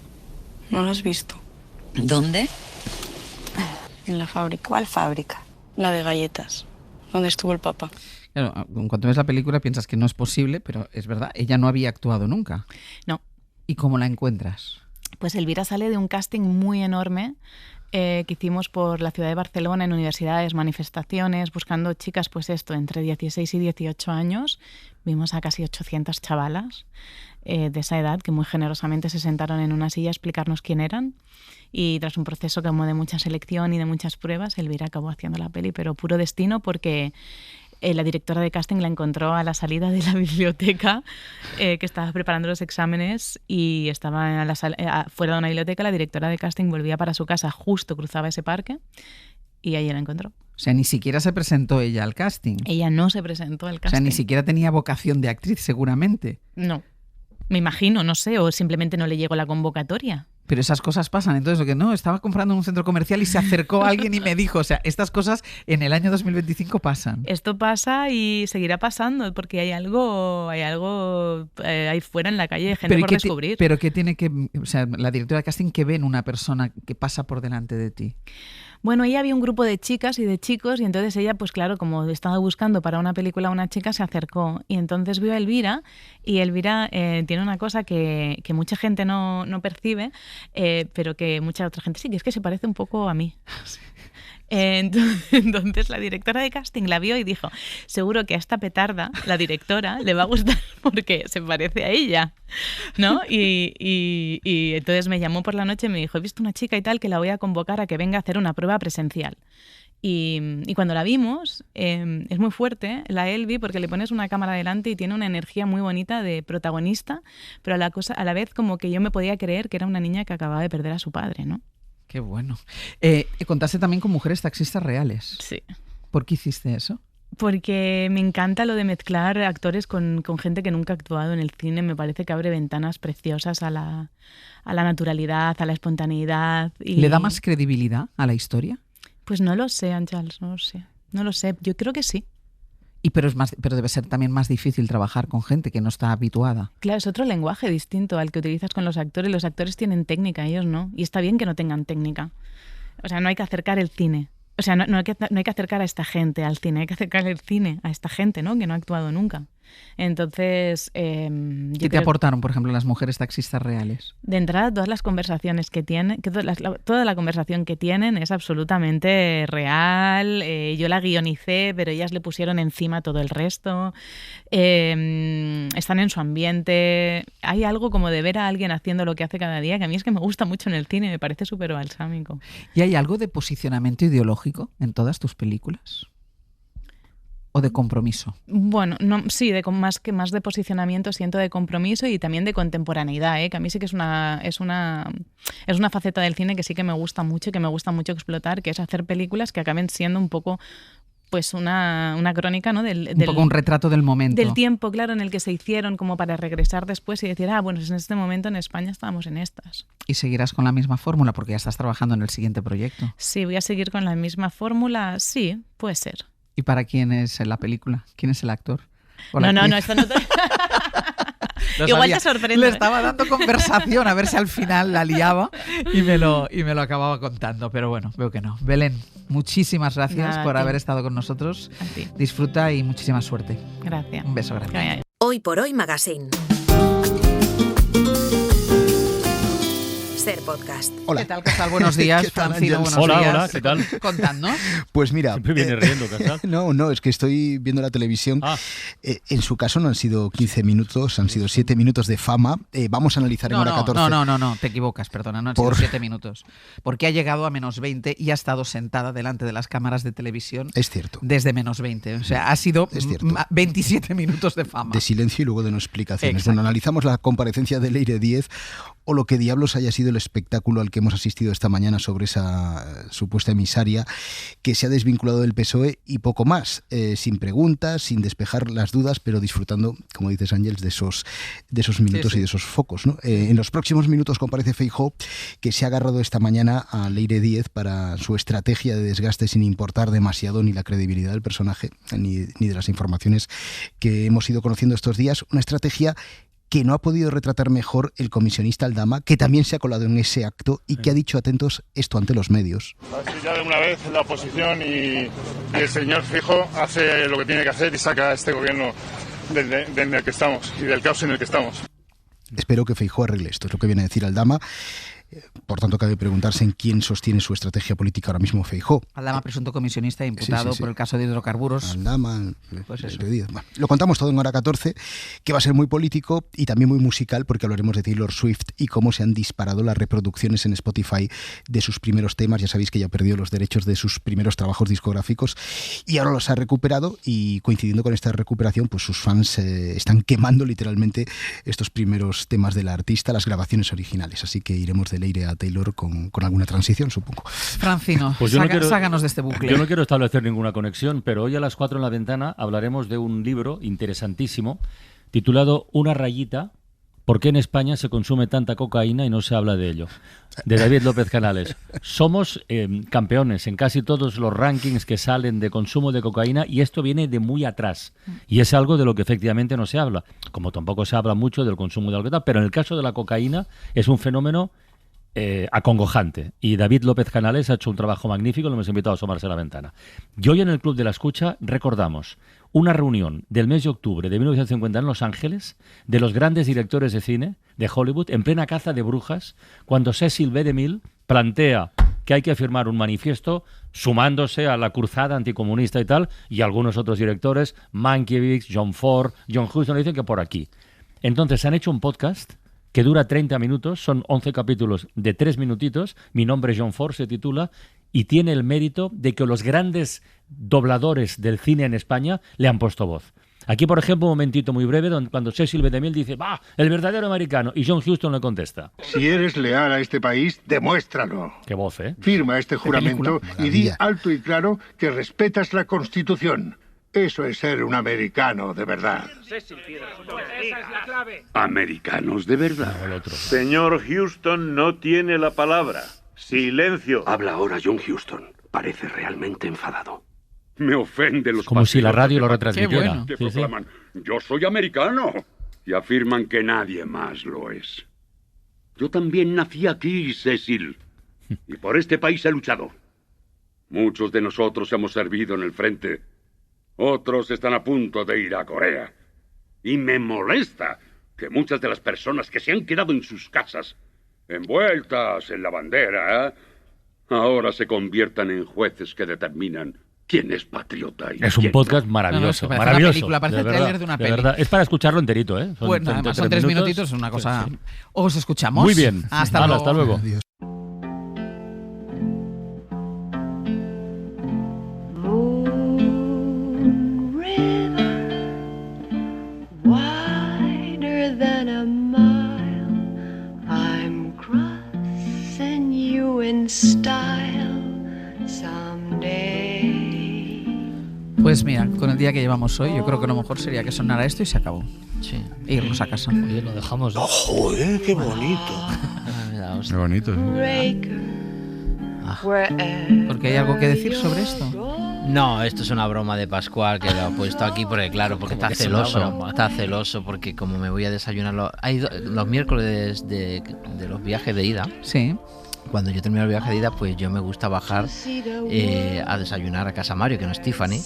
¿No lo has visto? ¿Dónde? En la fábrica. ¿Cuál fábrica? La de galletas, donde estuvo el papá. Claro, en cuanto ves la película piensas que no es posible, pero es verdad, ella no había actuado nunca. No. ¿Y cómo la encuentras? Pues Elvira sale de un casting muy enorme que hicimos por la ciudad de Barcelona, en universidades, manifestaciones, buscando chicas, pues esto, entre 16 y 18 años. Vimos a casi 800 chavalas de esa edad que muy generosamente se sentaron en una silla a explicarnos quién eran. Y tras un proceso como de mucha selección y de muchas pruebas, Elvira acabó haciendo la peli, pero puro destino, porque la directora de casting la encontró a la salida de la biblioteca, que estaba preparando los exámenes y estaba fuera de una biblioteca. La directora de casting volvía para su casa, justo cruzaba ese parque y ahí la encontró. O sea, ni siquiera se presentó ella al casting. Ella no se presentó al casting. O sea, ni siquiera tenía vocación de actriz, seguramente. No, me imagino, no sé, o simplemente no le llegó la convocatoria. Pero esas cosas pasan. Entonces, lo que no, estaba comprando en un centro comercial y se acercó alguien y me dijo, o sea, estas cosas en el año 2025 pasan. Esto pasa y seguirá pasando porque hay algo ahí fuera en la calle de gente por descubrir. Pero ¿qué tiene que, o sea, la directora de casting, qué ve en una persona que pasa por delante de ti? Bueno, ella había un grupo de chicas y de chicos y entonces ella, pues claro, como estaba buscando para una película a una chica, se acercó y entonces vio a Elvira y Elvira tiene una cosa que mucha gente no percibe, pero que mucha otra gente sí, que es que se parece un poco a mí. Sí. Entonces la directora de casting la vio y dijo, seguro que a esta petarda, la directora, le va a gustar porque se parece a ella, ¿no? Y entonces me llamó por la noche y me dijo, he visto una chica y tal que la voy a convocar a que venga a hacer una prueba presencial. Y cuando la vimos, es muy fuerte la Elvi porque le pones una cámara delante y tiene una energía muy bonita de protagonista, pero a la vez como que yo me podía creer que era una niña que acababa de perder a su padre, ¿no? Qué bueno. Contaste también con mujeres taxistas reales. Sí. ¿Por qué hiciste eso? Porque me encanta lo de mezclar actores con gente que nunca ha actuado en el cine. Me parece que abre ventanas preciosas a la naturalidad, a la espontaneidad. Y... ¿Le da más credibilidad a la historia? Pues no lo sé, Àngels, no lo sé. No lo sé, yo creo que sí. Pero debe ser también más difícil trabajar con gente que no está habituada. Claro, es otro lenguaje distinto al que utilizas con los actores. Los actores tienen técnica, ellos no. Y está bien que no tengan técnica. O sea, no hay que acercar el cine. O sea, no hay que acercar a esta gente al cine. Hay que acercar el cine a esta gente, ¿no? Que no ha actuado nunca. Entonces... ¿Qué te aportaron, por ejemplo, las mujeres taxistas reales? De entrada, todas las conversaciones que tienen, toda la conversación que tienen es absolutamente real. Yo la guionicé, pero ellas le pusieron encima todo el resto. Están en su ambiente. Hay algo como de ver a alguien haciendo lo que hace cada día, que a mí es que me gusta mucho en el cine, me parece súper balsámico. ¿Y hay algo de posicionamiento ideológico en todas tus películas? ¿O de compromiso? Bueno, no, sí, más de posicionamiento, siento de compromiso y también de contemporaneidad, que a mí sí que es una faceta del cine que sí que me gusta mucho y que me gusta mucho explotar, que es hacer películas que acaben siendo un poco pues una crónica, ¿no? Un poco un retrato del momento. Del tiempo, claro, en el que se hicieron, como para regresar después y decir, bueno, en este momento en España estábamos en estas. ¿Y seguirás con la misma fórmula porque ya estás trabajando en el siguiente proyecto? Sí, voy a seguir con la misma fórmula, sí, puede ser. ¿Y para quién es la película? ¿Quién es el actor? No, esto no te... Igual te sorprende. Le estaba dando conversación a ver si al final la liaba y me lo acababa contando, pero bueno, veo que no. Belén, muchísimas gracias Nada, por a ti. haber estado con nosotros. A ti. Disfruta y muchísima suerte. Gracias. Un beso grande. Hoy por Hoy Magazine. Ser podcast. ¿Qué tal, Casal? Buenos días, ¿Qué tal, Francino, Ángels? buenos días. Hola, ¿qué tal? Contadnos. Pues mira... Siempre viene riendo, Casal. No, es que estoy viendo la televisión. En su caso no han sido 15 minutos, han sido 7 minutos de fama. Vamos a analizar en hora 14. No, te equivocas, perdona, no han sido 7 minutos. Porque ha llegado a menos 20 y ha estado sentada delante de las cámaras de televisión. Es cierto. Desde menos 20. O sea, ha sido 27 minutos de fama. De silencio y luego de no explicaciones. Exacto. Bueno, analizamos la comparecencia de Leire Díez o lo que diablos haya sido el espectáculo al que hemos asistido esta mañana sobre esa supuesta emisaria que se ha desvinculado del PSOE y poco más, sin preguntas, sin despejar las dudas, pero disfrutando, como dices Ángels, de esos minutos y de esos focos, ¿no? En los próximos minutos comparece Feijóo, que se ha agarrado esta mañana a Leire Díez para su estrategia de desgaste sin importar demasiado ni la credibilidad del personaje ni de las informaciones que hemos ido conociendo estos días. Una estrategia que no ha podido retratar mejor el comisionista Aldama, que también se ha colado en ese acto y que ha dicho atentos esto ante los medios. Así ya de una vez la oposición y el señor Feijóo hace lo que tiene que hacer y saca a este gobierno del el que estamos y del caos en el que estamos. Espero que Feijóo arregle esto, es lo que viene a decir Aldama. Por tanto, cabe preguntarse en quién sostiene su estrategia política ahora mismo Feijóo. Aldama, presunto comisionista e imputado Sí. por el caso de hidrocarburos. Aldama, pues eso. Bueno, lo contamos todo en hora 14, que va a ser muy político y también muy musical, porque hablaremos de Taylor Swift y cómo se han disparado las reproducciones en Spotify de sus primeros temas. Ya sabéis que ella perdió los derechos de sus primeros trabajos discográficos y ahora los ha recuperado, y coincidiendo con esta recuperación, pues sus fans están quemando literalmente estos primeros temas de la artista, las grabaciones originales. Así que iremos de Leire a Taylor con alguna transición, supongo. Francino, Pues sácanos de este bucle. Yo no quiero establecer ninguna conexión, pero hoy a las 4 en la ventana hablaremos de un libro interesantísimo titulado Una rayita, ¿por qué en España se consume tanta cocaína y no se habla de ello? De David López Canales. Somos campeones en casi todos los rankings que salen de consumo de cocaína, y esto viene de muy atrás. Y es algo de lo que efectivamente no se habla. Como tampoco se habla mucho del consumo de alcohol, pero en el caso de la cocaína es un fenómeno acongojante. Y David López Canales ha hecho un trabajo magnífico, lo hemos invitado a asomarse a la ventana. Y hoy en el Club de la Escucha recordamos una reunión del mes de octubre de 1950 en Los Ángeles de los grandes directores de cine de Hollywood en plena caza de brujas, cuando Cecil B. DeMille plantea que hay que firmar un manifiesto sumándose a la cruzada anticomunista y tal, y algunos otros directores, Mankiewicz, John Ford, John Huston, dicen que por aquí. Entonces han hecho un podcast que dura 30 minutos, son 11 capítulos de 3 minutitos, Mi nombre es John Ford se titula, y tiene el mérito de que los grandes dobladores del cine en España le han puesto voz. Aquí, por ejemplo, un momentito muy breve, cuando Cecil B. DeMille dice, ¡bah, el verdadero americano! Y John Huston le contesta. Si eres leal a este país, demuéstralo. Qué voz, ¿eh? Firma este juramento y di Maravilla. alto y claro que respetas la Constitución. Eso es ser un americano de verdad. Esa es la clave. Americanos de verdad. Señor Houston no tiene la palabra. Silencio. Habla ahora John Houston. Parece realmente enfadado. Me ofende los Como si la radio lo patriotas retransmitiera. que Sí, sí. proclaman, yo soy americano, y afirman que nadie más lo es. Yo también nací aquí, Cecil, y por este país he luchado. Muchos de nosotros hemos servido en el frente. Otros están a punto de ir a Corea. Y me molesta que muchas de las personas que se han quedado en sus casas, envueltas en la bandera, ahora se conviertan en jueces que determinan quién es patriota y Es un quién podcast no. maravilloso. No, no, es que parece maravilloso. una película, parece de el verdad, tráiler de una peli. verdad. Es para escucharlo enterito, ¿eh? Bueno, además son 3 minutitos, es una cosa... Sí, sí. Os escuchamos. Muy bien. Hasta Hala, luego. hasta luego. Wider than a mile, I'm crossing you in style someday. Pues mira, con el día que llevamos hoy, yo creo que lo mejor sería que sonara esto y se acabó. Sí. E irnos a casa. Oye, lo dejamos. ¡Joder, qué bonito! Qué bonito, Porque hay algo que decir sobre esto. No, esto es una broma de Pascual que lo ha puesto aquí porque claro, porque está que es una celoso, broma? está celoso porque como me voy a desayunar los miércoles de los viajes de ida. Sí. cuando yo termino el viaje de ida, pues yo me gusta bajar a desayunar a casa Mario, que no es Tiffany,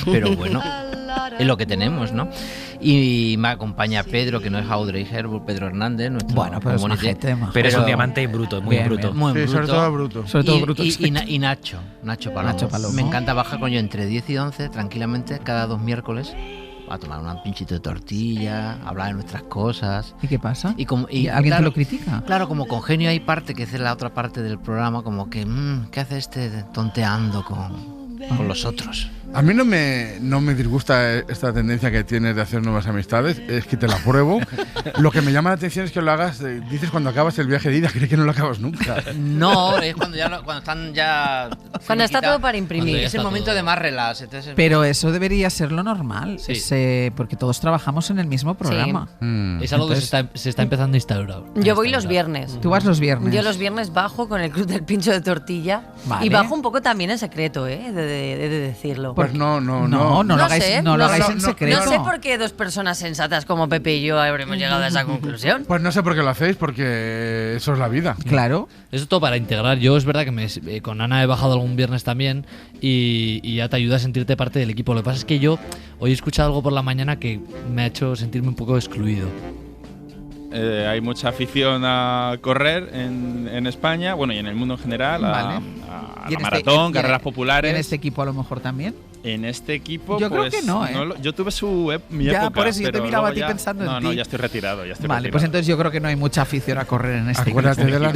pero bueno, es lo que tenemos, ¿no? Y me acompaña Pedro, que no es Audrey Hepburn, Pedro Hernández, nuestro bueno, pero es majete, pero es un diamante bruto, muy bien, bruto. Muy bruto. Sobre todo bruto. Sobre todo bruto. Y Nacho Palomo. Me encanta bajar con yo entre 10 y 11, tranquilamente, cada 2 miércoles, a tomar un pinchito de tortilla, hablar de nuestras cosas. ¿Y qué pasa? ¿Y alguien claro, te lo critica? Claro, como con Genio hay parte, que es la otra parte del programa, como que, ¿qué hace este tonteando con los otros? A mí no me disgusta esta tendencia que tienes de hacer nuevas amistades, es que te la pruebo. Lo que me llama la atención es que lo hagas, dices cuando acabas el viaje de ida, creo que no lo acabas nunca. No, es cuando están ya... Cuando está todo para imprimir. Es el momento de más relax. Entonces Pero eso debería ser lo normal, porque todos trabajamos en el mismo programa. Sí. Es algo que se está empezando a instaurar. Yo voy los viernes. ¿Tú vas los viernes? Yo los viernes bajo con el club del pincho de tortilla. Vale. Y bajo un poco también en secreto, he de decirlo. Pues no lo hagáis en secreto. No sé por qué 2 personas sensatas como Pepe y yo habremos llegado a esa conclusión. Pues no sé por qué lo hacéis, porque eso es la vida. Claro. Eso es todo para integrar. Yo es verdad que con Ana he bajado algún viernes también y ya te ayuda a sentirte parte del equipo. Lo que pasa es que yo hoy he escuchado algo por la mañana que me ha hecho sentirme un poco excluido. Hay mucha afición a correr en España, bueno, y en el mundo en general, a la maratón, carreras populares. ¿En este equipo a lo mejor también? En este equipo, yo pues, creo que no, ¿eh? Yo tuve mi ya, época. Por eso yo te miraba a ti ya, pensando en ti. No, ya estoy retirado. Vale, pues entonces yo creo que no hay mucha afición a correr en este Acuérdate equipo.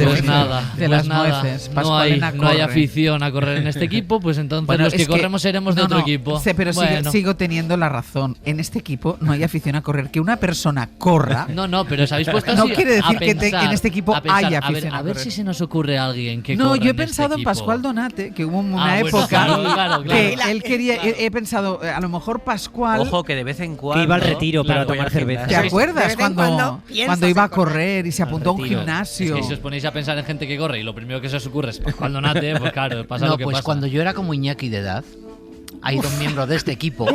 de las nueces. No hay afición a correr en este equipo, pues entonces bueno, los que corremos seremos de otro equipo. Sí, pero sigo teniendo la razón. En este equipo no hay afición a correr. Que una persona corra... No, pero os habéis puesto no así quiere decir que en este equipo hay afición a ver si se nos ocurre a alguien que No, corra yo he en pensado este en Pascual Donate, que hubo una época claro. que él quería... He pensado, a lo mejor Pascual... Ojo, que de vez en cuando... Que iba al retiro para tomar cerveza. ¿Te acuerdas cuando iba a correr y se apuntó a un gimnasio? Es que si os ponéis a pensar en gente que corre y lo primero que se os ocurre es Pascual Donate, pues claro, pasa lo que pasa. No, pues cuando yo era como Iñaki de edad, hay 2 miembros de este equipo.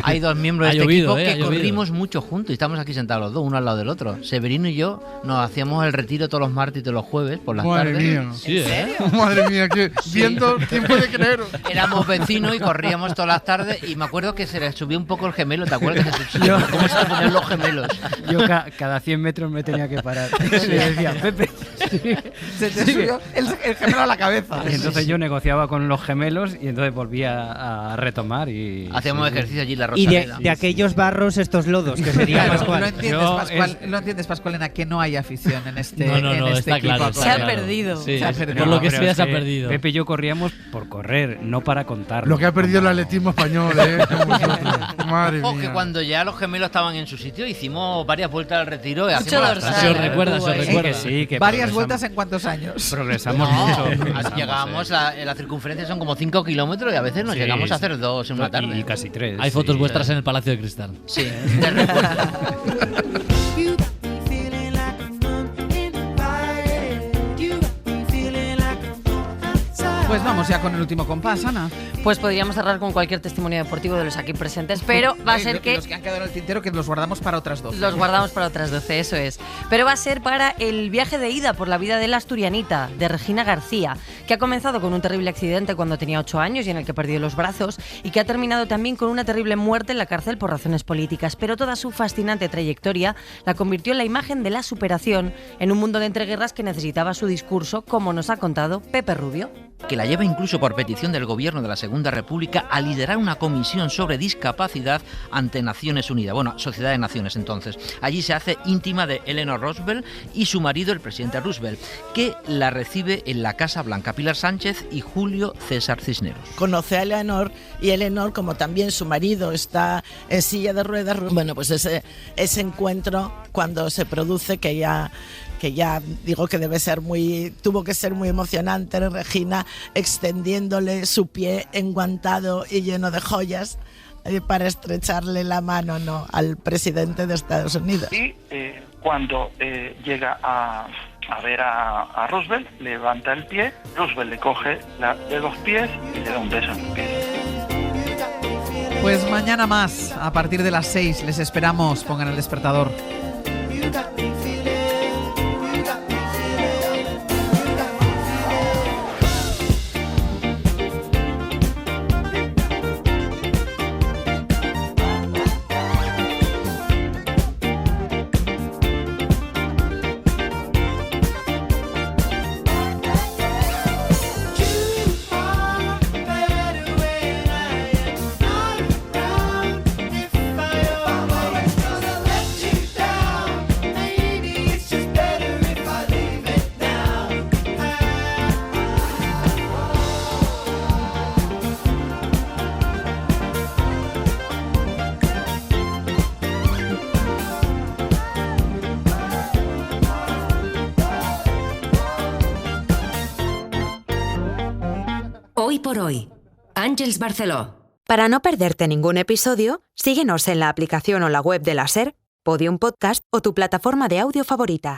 Hay 2 miembros de este equipo que corrimos mucho juntos y estamos aquí sentados los dos, uno al lado del otro. Severino y yo nos hacíamos el retiro todos los martes y todos los jueves por las tardes. Mía. Sí, Madre mía, que viendo, ¿quién puede creer? Éramos vecinos y corríamos todas las tardes y me acuerdo que se le subió un poco el gemelo, ¿te acuerdas? ¿Cómo se le ponían los gemelos? Yo cada 100 metros me tenía que parar. Le decía, Pepe, se te subió el gemelo a la cabeza. Y entonces yo negociaba con los gemelos y entonces volvía a retomar y... Hacíamos ejercicio allí en la Rosaleda. Y de aquellos barros, estos lodos, que sería Pascual. No entiendes, Pascualena, que no hay afición en este No, en este está equipo. claro. Se ha perdido. Sí, se ha perdido. por lo que sea, se ha perdido. Pepe y yo corríamos por correr, no para contarlo. Lo que ha perdido el atletismo español, Madre Ojo, mía. que cuando ya los gemelos estaban en su sitio, hicimos varias vueltas al retiro. Y Se os recuerda. Que ¿Varias vueltas en cuántos años? Progresamos mucho. Llegábamos, la circunferencia son como 5 kilómetros y a veces nos llegamos a hacer 2 en una tarde. Y casi 3. Hay fotos vuestras en el Palacio de Cristal. Sí, te recuerdo. Pues vamos ya con el último compás, Ana. Pues podríamos cerrar con cualquier testimonio deportivo de los aquí presentes, pero va a ser que... Los que han quedado en el tintero, que los guardamos para otras 12. Los guardamos para otras 12, eso es. Pero va a ser para el viaje de ida por la vida de la asturianita, de Regina García, que ha comenzado con un terrible accidente cuando tenía 8 años y en el que perdió los brazos, y que ha terminado también con una terrible muerte en la cárcel por razones políticas. Pero toda su fascinante trayectoria la convirtió en la imagen de la superación en un mundo de entreguerras que necesitaba su discurso, como nos ha contado Pepe Rubio. Que la lleva incluso por petición del gobierno de la Segunda República a liderar una comisión sobre discapacidad ante Naciones Unidas, bueno, Sociedad de Naciones entonces. Allí se hace íntima de Eleanor Roosevelt y su marido, el presidente Roosevelt, que la recibe en la Casa Blanca, Pilar Sánchez y Julio César Cisneros. Conoce a Eleanor y Eleanor, como también su marido está en silla de ruedas, bueno, pues ese encuentro cuando se produce que ya digo que tuvo que ser muy emocionante, Regina extendiéndole su pie enguantado y lleno de joyas para estrecharle la mano al presidente de Estados Unidos. Y cuando llega a ver a Roosevelt, levanta el pie, Roosevelt le coge de los pies y le da un beso en el pie. Pues mañana más, a partir de las 6, les esperamos, pongan el despertador. Hoy por hoy. Àngels Barceló. Para no perderte ningún episodio, síguenos en la aplicación o la web de la SER, Podium Podcast o tu plataforma de audio favorita.